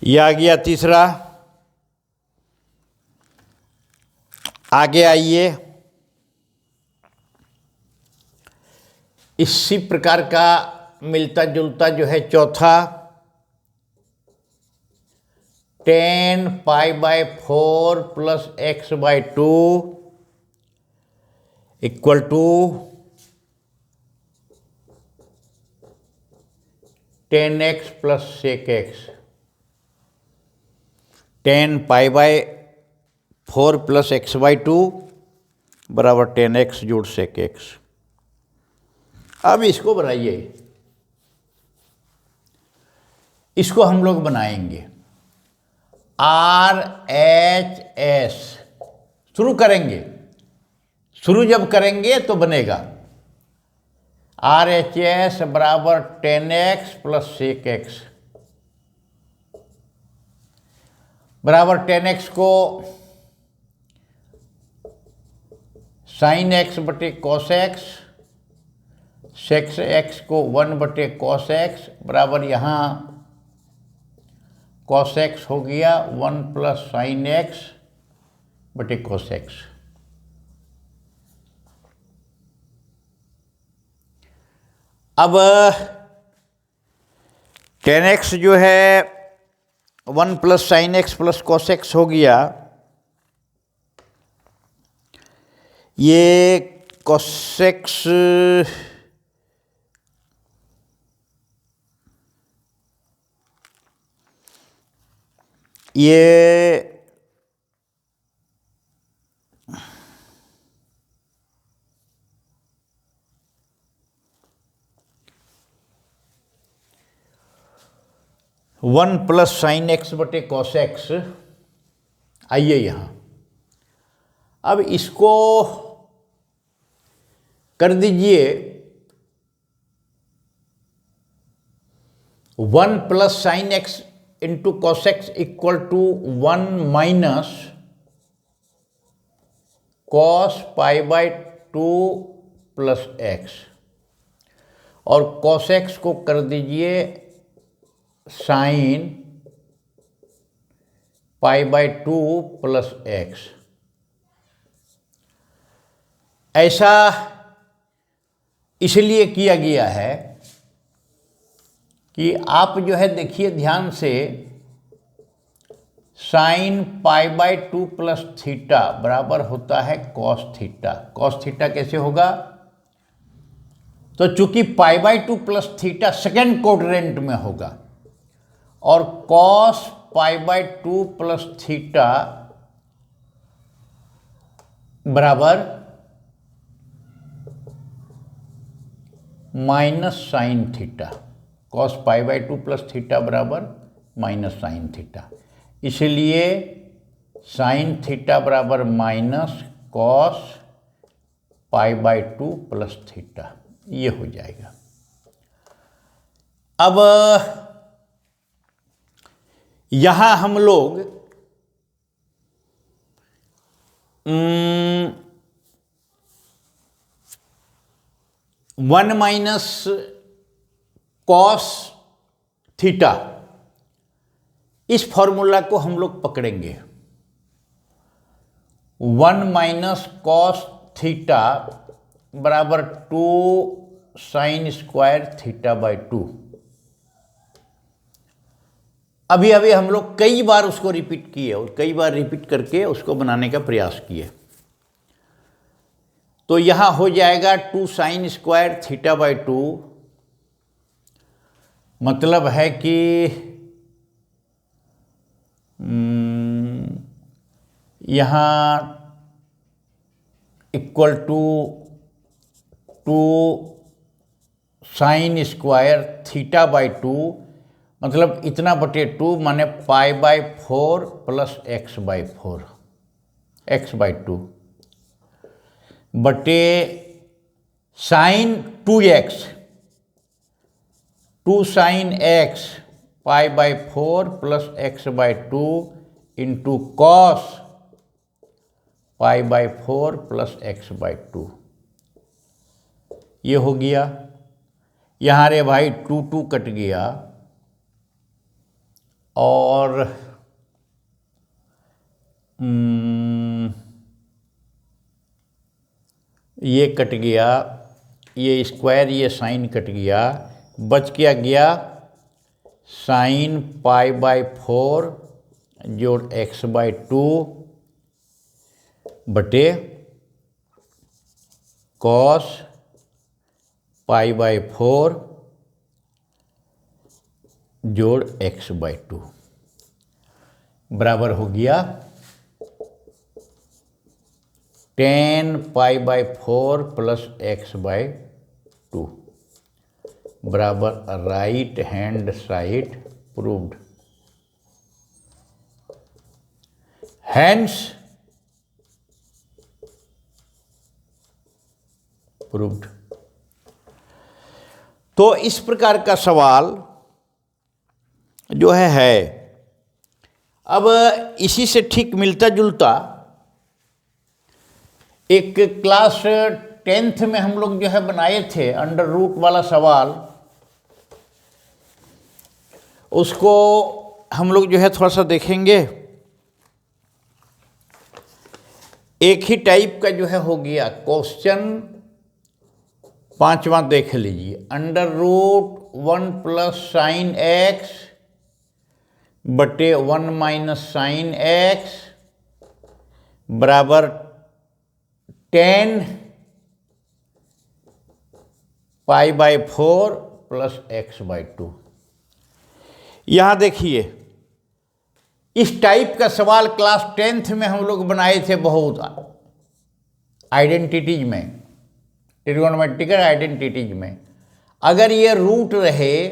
यह आ गया तीसरा। आगे आइए, इसी प्रकार का मिलता जुलता जो है चौथा, 10 pi by 4 plus x by two equal to 10x plus sec x. 10 pi by 4 plus x by two बराबर 10x जोड़ सेक एक्स। अब इसको बनाइए, इसको हम लोग बनाएंगे RHS। शुरू करेंगे, शुरू जब करेंगे तो बनेगा RHS बराबर 10x प्लस sec x बराबर 10x को साइन x बटे कॉस x, सेक्स x को 1 बटे कॉस x बराबर यहाँ कॉस x हो गया 1 प्लस साइन x बटे कॉस x। अब 10x जो है 1 plus sine x plus cos x हो गया, ये कॉस x ये 1 प्लस साइन एक्स बटे कॉस एक्स। आइए यहाँ अब इसको कर दीजिए 1 plus sine x into cos x equal to 1 minus cos pi by 2 plus x, और कॉस एक्स को कर दीजिए sine pi by 2 plus x. ऐसा इसलिए किया गया है कि आप जो है देखिए ध्यान से, sign pi by 2 plus theta बराबर होता है कॉस थीटा। कॉस थीटा कैसे होगा? तो चूंकि pi by 2 plus theta second quadrant में होगा और cos pi by 2 plus theta बराबर minus sine theta. Cos pi by 2 plus theta बराबर माइनस साइन थीटा, इसलिए साइन थीटा बराबर minus cos pi by 2 plus theta, ये हो जाएगा। अब यहां हम लोग 1 माइनस कॉस थीटा, इस फॉर्मूला को हम लोग पकड़ेंगे। 1 माइनस कॉस थीटा बराबर 2 साइन स्क्वायर थीटा बाई 2। अभी अभी हम लोग कई बार उसको रिपीट किए और कई बार रिपीट करके उसको बनाने का प्रयास किए, तो यहां हो जाएगा 2 साइन स्क्वायर थीटा बाई 2। मतलब है कि यहाँ equal to 2 sine square theta by 2, मतलब इतना बटे 2 माने pi by 4 plus x by 4, x by 2 बटे sine 2x, 2 sine x pi by 4 plus x by 2 into cos pi by 4 plus x by 2, ये हो गया। यहाँ रे भाई 2 2 कट गया और ये कट गया, ये स्क्वायर ये साइन कट गया, बच क्या गया साइन पाई बाई 4 जोड़ एक्स बाई 2 बटे कॉस पाई बाई 4 जोड़ एक्स बाई 2 बराबर हो गया 10 pi by 4 plus x by 2 बराबर right hand side proved. Hence proved. तो इस प्रकार का सवाल जो है। अब इसी से ठीक मिलता जुलता एक क्लास 10th में हम लोग जो है बनाए थे अंडर रूट वाला सवाल, उसको हम लोग जो है थोड़ा सा देखेंगे। एक ही टाइप का जो है हो गया क्वेश्चन 5वां देख लीजिए। Under root 1 plus sine x बटे 1 माइनस साइन एक्स बराबर 10 pi by 4 plus x by 2। यहां देखिए, इस टाइप का सवाल क्लास 10th में हम लोग बनाए थे बहुत, आइडेंटिटीज में, ट्रिगोनोमेट्रिकल आइडेंटिटीज में। अगर ये रूट रहे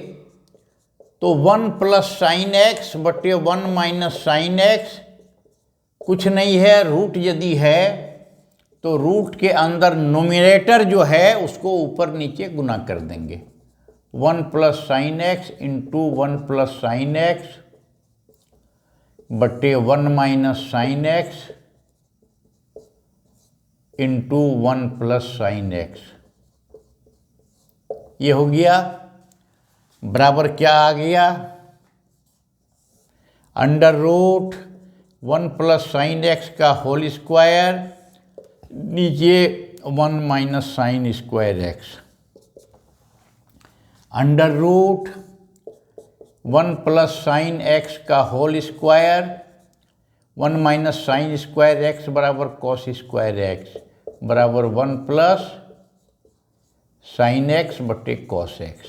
तो 1 प्लस साइन एक्स बटे 1 माइनस साइन एक्स कुछ नहीं है। रूट यदि है तो रूट के अंदर नोमिनेटर जो है उसको ऊपर नीचे गुना कर देंगे। 1 plus sine x into 1 plus sine x बटे 1 minus sine x into 1 plus sine x. ये हो गया। बराबर क्या आ गया? Under root 1 plus sine x का होल स्क्वायर, नीचे 1 minus sine square x. Under root 1 plus sine x का whole square, 1 minus sine square x बराबर कॉस स्क्वायर एक्स बराबर 1 प्लस साइन एक्स बटे कॉस एक्स।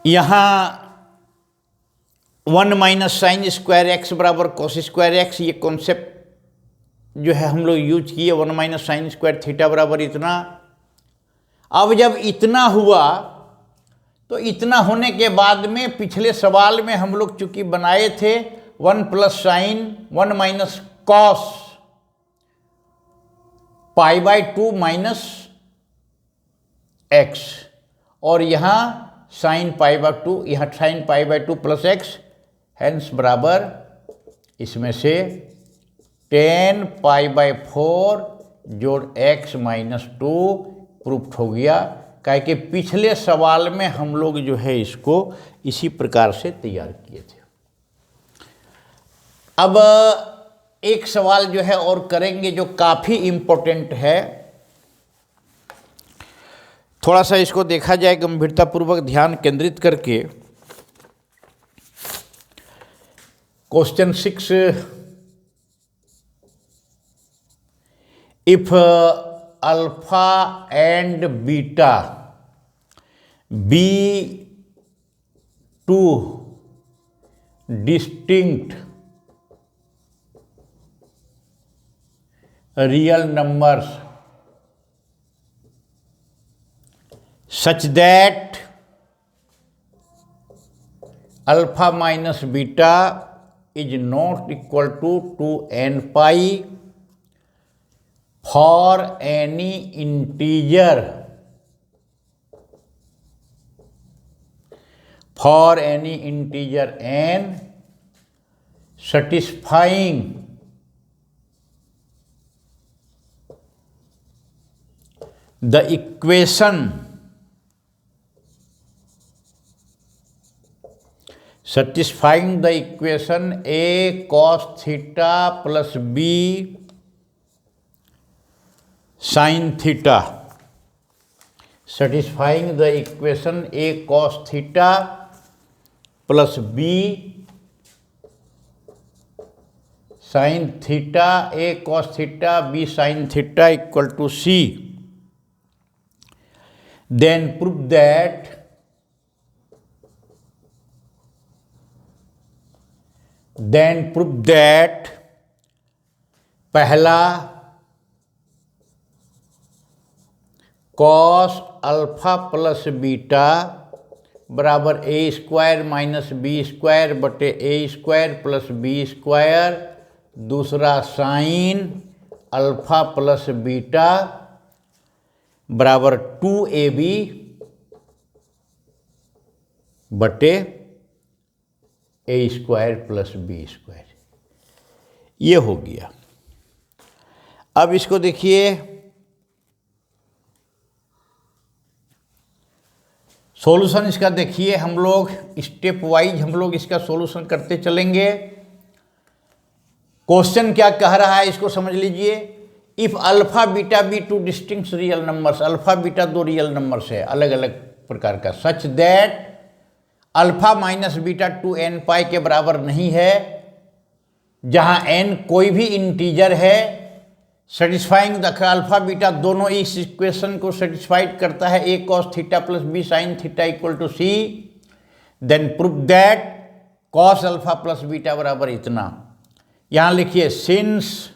यहाँ 1 माइनस साइन स्क्वायर एक्स बराबर cos square x, ये concept जो है हम लोग यूज किए। 1 माइनस साइन स्क्वायर थीटा बराबर इतना। अब जब इतना हुआ तो इतना होने के बाद में पिछले सवाल में हम लोग चूंकि बनाए थे 1 plus sine 1 minus cos pi by 2 minus x, और यहाँ साइन पाई बाय 2, यहाँ sine pi by 2 plus x, hence बराबर इसमें से 10 पाई बाय 4 जोड़ एक्स माइनस 2 प्रूफ हो गया। काहे कि पिछले सवाल में हम लोग जो है इसको इसी प्रकार से तैयार किए थे। अब एक सवाल जो है और करेंगे जो काफ़ी इम्पोर्टेंट है। थोड़ा सा इसको देखा जाए गंभीरतापूर्वक ध्यान केंद्रित करके। Question 6, if alpha and beta be two distinct real numbers such that alpha minus beta is not equal to 2n pi for any integer n satisfying the equation a cos theta plus b sin theta, satisfying the equation a cos theta plus b sin theta, a cos theta b sin theta equal to c, then prove that पहला cos alpha plus beta बराबर ए square minus b square बटे a square plus b square, दूसरा sign alpha plus beta बराबर 2ab बटे a square plus b square. ये हो गया। अब इसको देखिए, सॉल्यूशन इसका देखिए, हम लोग स्टेप वाइज हम लोग इसका सॉल्यूशन करते चलेंगे। क्वेश्चन क्या कह रहा है इसको समझ लीजिए। If alpha beta be two distinct real numbers, alpha beta दो रियल नंबर्स है अलग अलग प्रकार का, such that alpha minus beta two n pi के बराबर नहीं है, जहां एन कोई भी इंटीजर है, सेटिस्फाइंग द अल्फा बीटा दोनों इस इक्वेशन को सेटिस्फाइड करता है, a cos theta plus b sine theta equal to c, then prove that cos alpha plus beta बराबर इतना। यहां लिखिए सिंस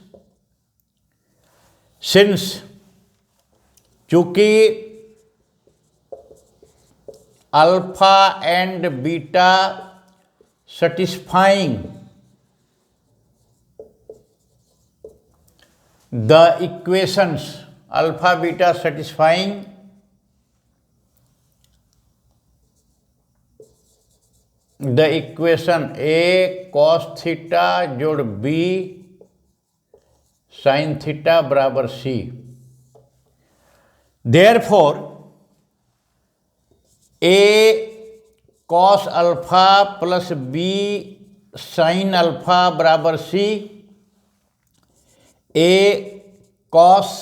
चूंकि alpha and beta satisfying the equations alpha beta satisfying the equation a cos theta जोड़ b sin theta बराबर c, therefore a cos alpha plus b sin alpha बराबर c, a cos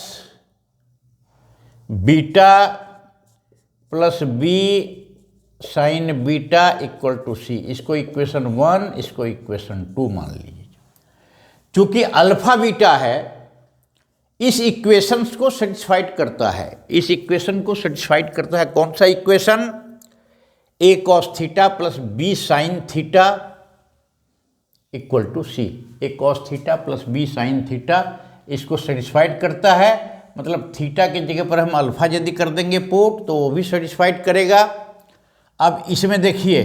beta plus b sin beta equal to c। इसको equation 1, इसको equation 2 मान लीजिए। चूंकि alpha beta है, इस इक्वेशन को सेटिस्फाइड करता है, इस इक्वेशन को सेटिस्फाइड करता है। कौन सा equation? A cos theta plus b sine theta equal to c. A cos theta plus b sine theta इसको सेटिस्फाइड करता है, मतलब थीटा की जगह पर हम अल्फा यदि कर देंगे पुट तो वो भी सेटिस्फाइड करेगा। अब इसमें देखिए,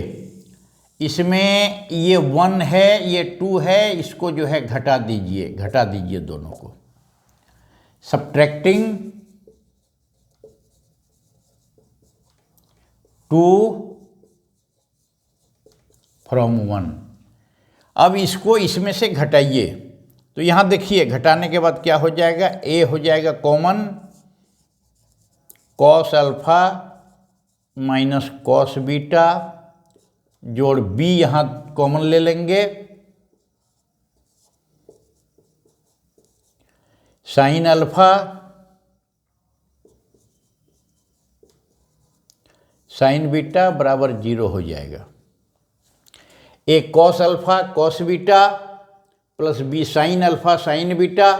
इसमें ये 1 है, ये 2 है, इसको जो है घटा दीजिए दोनों को। Subtracting 2 from 1। अब इसको इसमें से घटाइए, तो यहाँ देखिए घटाने के बाद क्या हो जाएगा, ए हो जाएगा common, cos alpha minus cos beta जोड़ बी यहाँ कॉमन ले लेंगे, साइन अल्फा साइन बीटा बराबर 0 हो जाएगा। A cos alpha cos beta plus b sine alpha sine beta.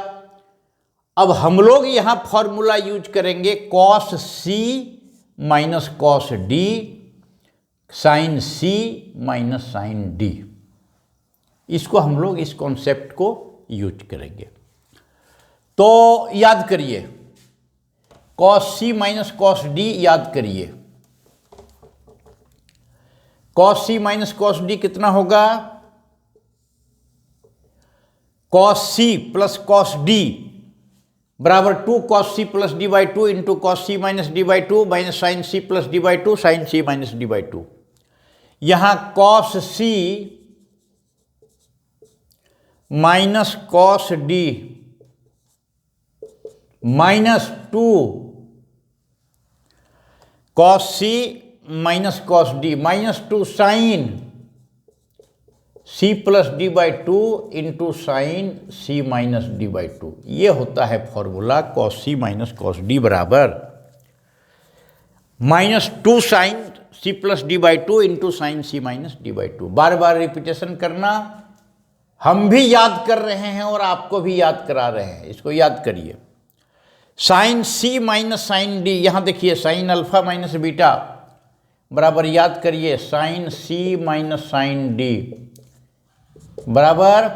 अब हम लोग यहाँ फॉर्मूला यूज करेंगे cos c minus cos d sine c minus sine d. इसको हम लोग इस कॉन्सेप्ट को यूज करेंगे। तो याद करिए, cos c minus cos d याद करिए। Cos c minus cos d कितना होगा? Cos c plus cos d बराबर 2 cos c plus d by 2 into cos c minus d by 2 minus sine c plus d by 2 sine c minus d by 2। यहां cos c minus cos d minus 2 cos c minus cos d minus 2 sine c plus d by 2 into sine c minus d by 2। ये होता है formula cos c minus cos d बराबर minus 2 sine c plus d by 2 into sine c minus d by 2। बार बार repetition करना, हम भी याद कर रहे हैं और आपको भी याद करा रहे हैं, इसको याद करिए। Sine c minus sine d, यहाँ देखिए साइन अल्फा माइनस बीटा बराबर याद करिए sine c minus sine d बराबर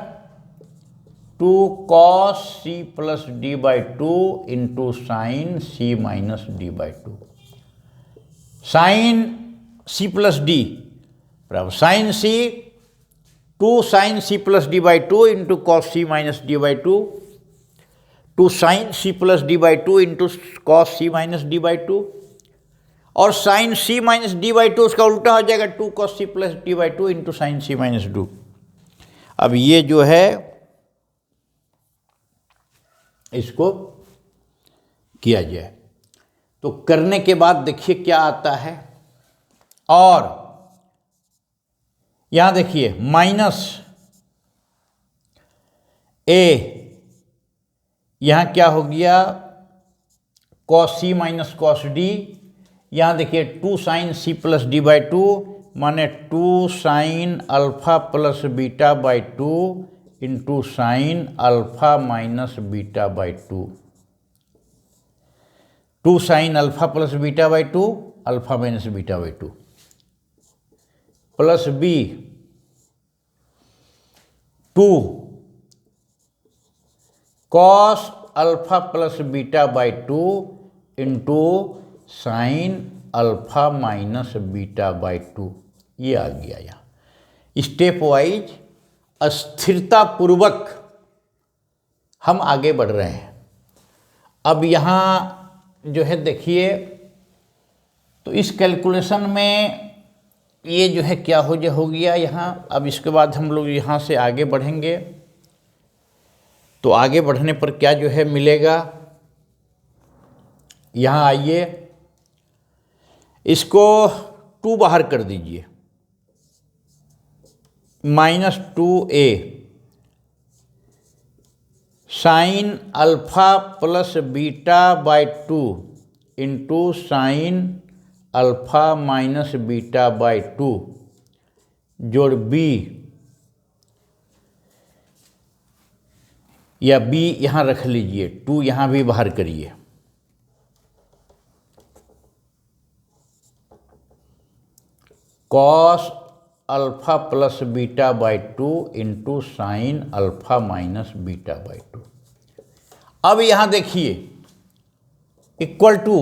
2 cos c plus d by 2 into sine c minus d by 2। Sine c plus d बराबर sine c 2 sine c plus d by 2 into cos c minus d by 2, 2 sine c plus d by 2 into cos c minus d by 2, और sine c minus d by 2 उसका उल्टा हो जाएगा 2 cos c plus d by 2 into sine c minus 2। अब ये जो है इसको किया जाए तो करने के बाद देखिए क्या आता है। और यहां देखिए माइनस ए, यहां क्या हो गया cos c minus cos d, यहां देखिए 2 sine c plus d by 2 माने 2 sine alpha plus beta by 2 into sine alpha minus beta by 2, 2 sine alpha plus beta by 2 alpha minus beta by 2 plus b 2 cos alpha plus beta by 2 into sine alpha minus beta by 2। ये आ गया यहाँ। Step wise अस्थिरता पूर्वक हम आगे बढ़ रहे हैं। अब यहाँ जो है देखिए तो इस कैलकुलेशन में ये जो है क्या हो गया यहाँ। अब इसके बाद हम लोग यहाँ से आगे बढ़ेंगे तो आगे बढ़ने पर क्या जो है मिलेगा, यहाँ आइए इसको 2 बाहर कर दीजिए, -2a sign alpha plus beta by 2 into sine alpha minus beta by 2 जोड़ b, या b यहाँ रख लीजिए, 2 यहाँ भी बाहर करिए, cos alpha plus beta by 2 into sine alpha minus beta by 2। अब यहाँ देखिए इक्वल टू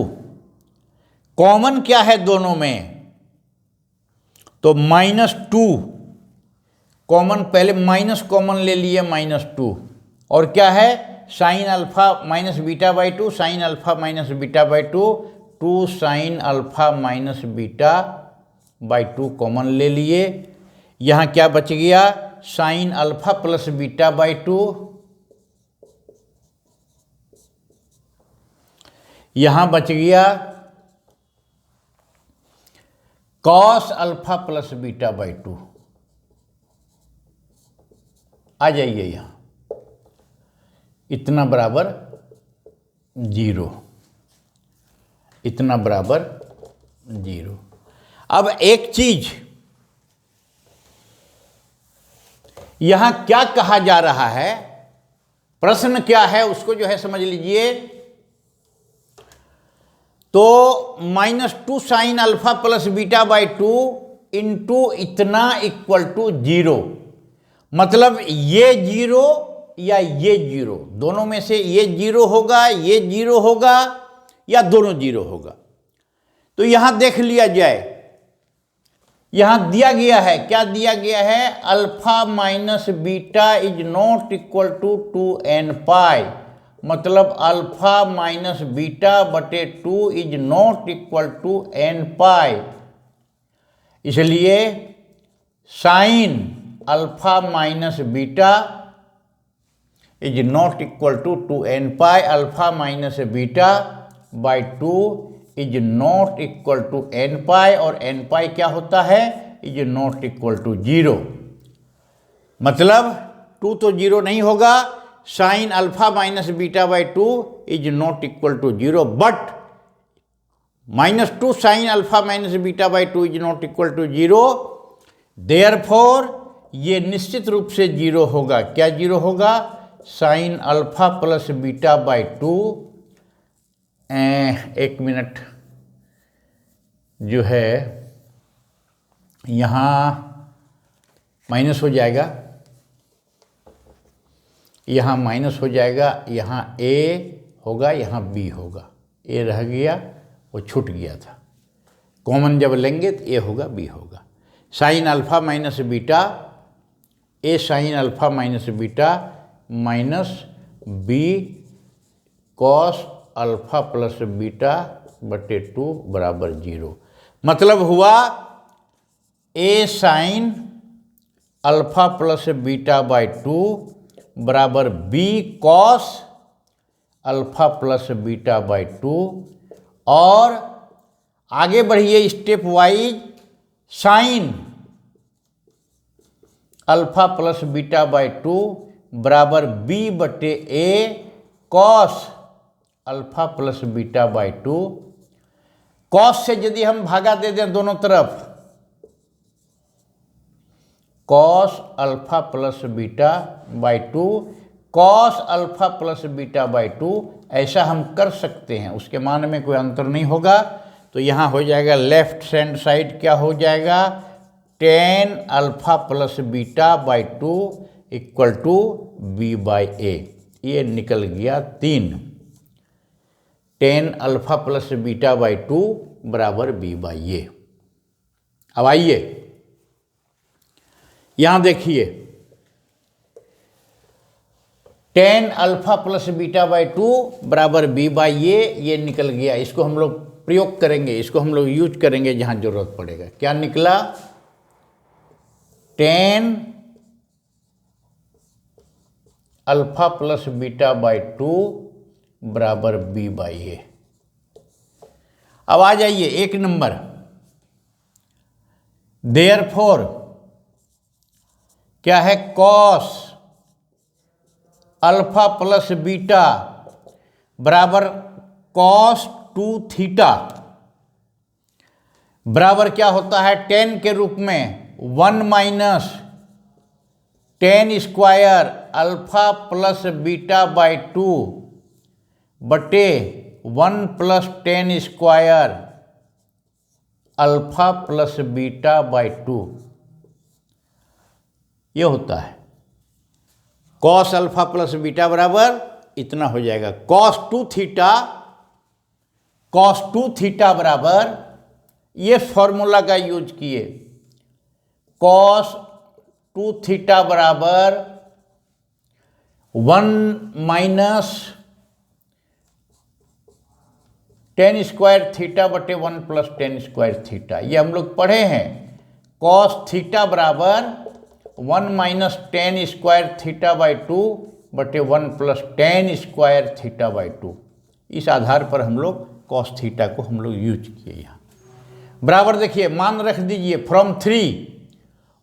कॉमन क्या है दोनों में, तो -2 कॉमन, पहले माइनस कॉमन ले लिए -2, और क्या है sign alpha minus beta by 2 sine alpha minus beta by 2, 2 sine alpha minus beta by 2 common ले लिए। यहाँ क्या बच गया sign alpha plus beta by 2, यहाँ बच गया cos alpha plus beta by 2। आ जाइए यहाँ, इतना बराबर 0, इतना बराबर 0। अब एक चीज यहां क्या कहा जा रहा है, प्रश्न क्या है उसको जो है समझ लीजिए। तो -2 sine alpha plus beta by 2 into इतना इक्वल टू 0, मतलब ये 0 या ये 0, दोनों में से ये 0 होगा, ये 0 होगा, या दोनों 0 होगा। तो यहां देख लिया जाए, यहां दिया गया है, क्या दिया गया है, alpha minus beta is not equal to 2n pi, मतलब अल्फा माइनस बीटा बटे 2 is not equal to n pi. इसलिए sine alpha minus beta is not equal to 2n pi, alpha minus beta by 2 is not equal to n pi, और n पाई क्या होता है, is not equal to 0। मतलब 2 तो 0 नहीं होगा, sine alpha minus beta by 2 is not equal to 0, but -2 sine alpha minus beta by 2 is not equal to 0, therefore ये निश्चित रूप से 0 होगा। क्या 0 होगा, sine alpha plus beta by 2, एक मिनट जो है यहाँ माइनस हो जाएगा, यहाँ माइनस हो जाएगा, यहाँ a होगा, यहाँ b होगा, a रह गया, वो छूट गया था, कॉमन जब लेंगे तो ए होगा बी होगा। Sine alpha minus beta, a sine alpha minus beta minus b cos alpha plus beta बटे 2 बराबर 0। मतलब हुआ a sine alpha plus beta by 2 बराबर b cos alpha plus beta by 2। और आगे बढ़िए step wise, sine alpha plus beta by 2 बराबर b बटे a cos alpha plus beta by 2। Cos से यदि हम भागा दे दें दोनों तरफ, cos alpha plus beta by 2 cos alpha plus beta by 2, ऐसा हम कर सकते हैं, उसके मान में कोई अंतर नहीं होगा। तो यहाँ हो जाएगा लेफ्ट हैंड साइड क्या हो जाएगा, tan alpha plus beta by 2 equal to b by a. ये निकल गया 3। Tan alpha plus beta by 2 बराबर बी बाई ए। अब आइए यहां देखिए, tan alpha plus beta by 2 बराबर बी बाई ए, ये निकल गया। इसको हम लोग प्रयोग करेंगे, इसको हम लोग यूज करेंगे जहां जरूरत पड़ेगा। क्या निकला, ten alpha plus beta by 2 बराबर बी बाई ए। अब आ जाइए 1 नंबर, देयरफॉर क्या है, कॉस अल्फा प्लस बीटा बराबर कॉस 2 थीटा बराबर क्या होता है, 10 के रूप में 1 minus 10 square alpha plus beta by 2 बटे 1 plus 10 square alpha plus beta by 2। ये होता है कॉस अल्फा प्लस बीटा बराबर इतना हो जाएगा। कॉस 2 थीटा, कॉस 2 थीटा बराबर, ये फॉर्मूला का यूज किए, कॉस 2 थीटा बराबर 1 माइनस 10 स्क्वायर थीटा बटे 1 प्लस 10 स्क्वायर थीटा। ये हम लोग पढ़े हैं, कॉस थीटा बराबर 1 माइनस 10 स्क्वायर थीटा बाई 2 बटे 1 प्लस 10 स्क्वायर थीटा बाई 2। इस आधार पर हम लोग कॉस थीटा को हम लोग यूज किए यहाँ। बराबर देखिए, मान रख दीजिए from 3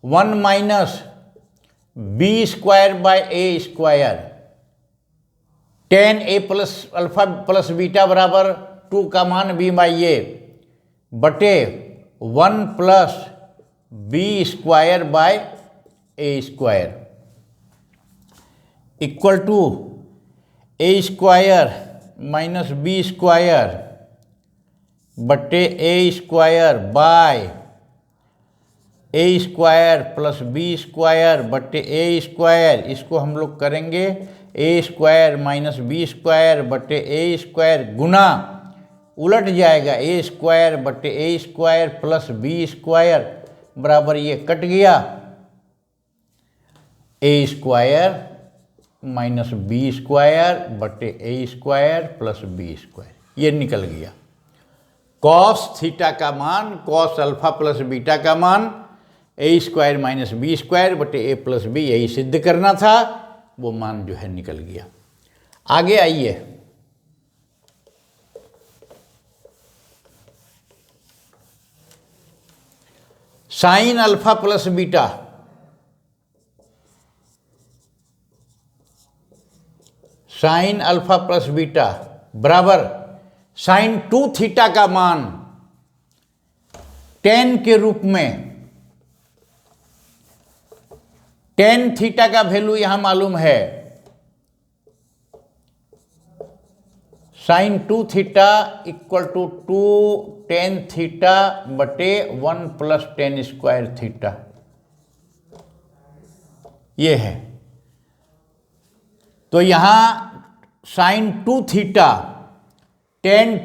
1 minus b square by a square, 10 a plus alpha plus beta बराबर 2 का मान बी बाई ए बटे 1 plus b square by a square equal to a square minus b square बटे a square by a square plus b square बटे a square. इसको हम लोग करेंगे a square minus b square बटे a square गुना, उलट जाएगा ए स्क्वायर बटे a square plus b square बराबर ये कट गया, ए स्क्वायर माइनस बी स्क्वायर बटे a square plus b square, ये निकल गया। कॉस थीटा का मान, कॉस अल्फा प्लस बीटा का मान ए स्क्वायर माइनस बी स्क्वायर बटे ए प्लस बी, यही सिद्ध करना था, वो मान जो है निकल गया। आगे आइए, sign alpha plus beta, sign alpha plus beta बराबर साइन 2 थीटा का मान 10 के रूप में, 10 थीटा का वैल्यू यहां मालूम है, sine 2 theta equal to 2 10 theta बटे 1 प्लस 10 स्क्वायर थीटा, ये है। तो यहां sine 2 theta 10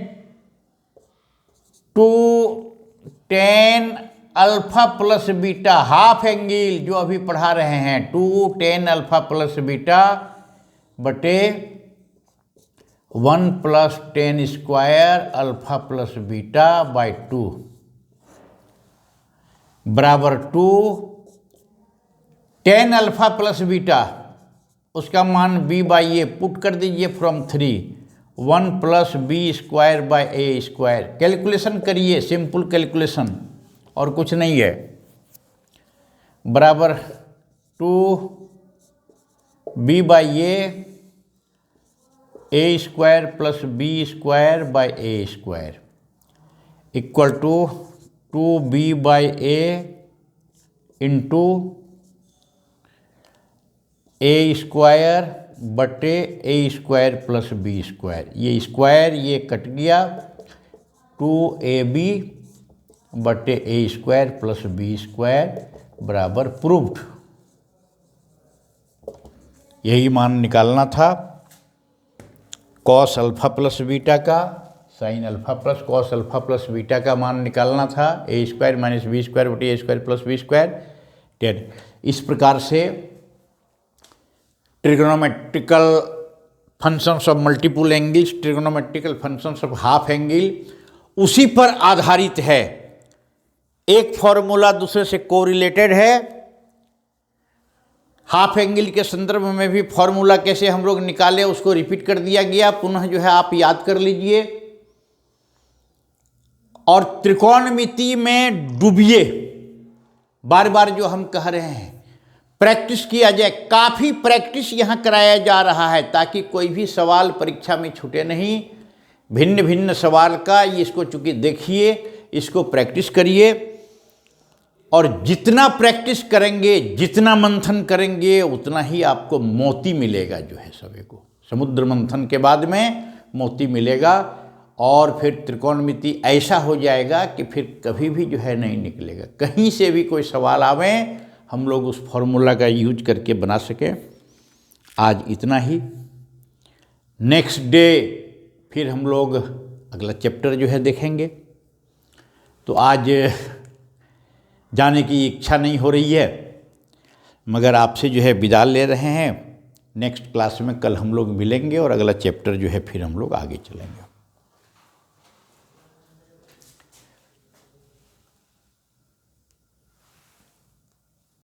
2 tan alpha plus beta, half angle जो अभी पढ़ा रहे हैं, 2 tan अल्फा प्लस बीटा बटे 1 + tan square alpha plus beta by 2 बराबर 2 tan अल्फा प्लस बीटा, उसका मान b/a पुट कर दीजिए from 3, 1 + b² by a²। Calculation करिए, सिंपल कैलकुलेशन और कुछ नहीं है, बराबर 2b/a a² + b² by a² equal to 2b/a into a² बटे a² + b²। ये स्क्वायर ये कट गया, 2ab बटे a² + b² बराबर प्रूव्ड। यही मान निकालना था कॉस अल्फा प्लस बीटा का, sign alpha plus cos alpha plus beta का मान निकालना था, a² - b² बटे a² + b²। 10 इस प्रकार से trigonometrical functions of multiple angles, trigonometrical functions of half angle उसी पर आधारित है। एक फॉर्मूला दूसरे से कोरिलेटेड है। हाफ एंगल के संदर्भ में भी फॉर्मूला कैसे हम लोग निकाले उसको रिपीट कर दिया गया, पुनः जो है आप याद कर लीजिए। और त्रिकोणमिति में डूबिए, बार बार जो हम कह रहे हैं प्रैक्टिस किया जाए, काफ़ी प्रैक्टिस यहाँ कराया जा रहा है ताकि कोई भी सवाल परीक्षा में छूटे नहीं। भिन्न भिन्न सवाल का इसको चूँकि देखिए, इसको प्रैक्टिस करिए और जितना प्रैक्टिस करेंगे, जितना मंथन करेंगे, उतना ही आपको मोती मिलेगा। जो है सभी को समुद्र मंथन के बाद में मोती मिलेगा और फिर त्रिकोणमिति ऐसा हो जाएगा कि फिर कभी भी जो है नहीं निकलेगा। कहीं से भी कोई सवाल आवे हम लोग उस फॉर्मूला का यूज करके बना सकें। आज इतना ही। नेक्स्ट डे फिर हम लोग अगला चैप्टर जो है देखेंगे। तो आज जाने की इच्छा नहीं हो रही है, मगर आपसे जो है विदा ले रहे हैं। नेक्स्ट क्लास में कल हम लोग मिलेंगे और अगला चैप्टर जो है फिर हम लोग आगे चलेंगे।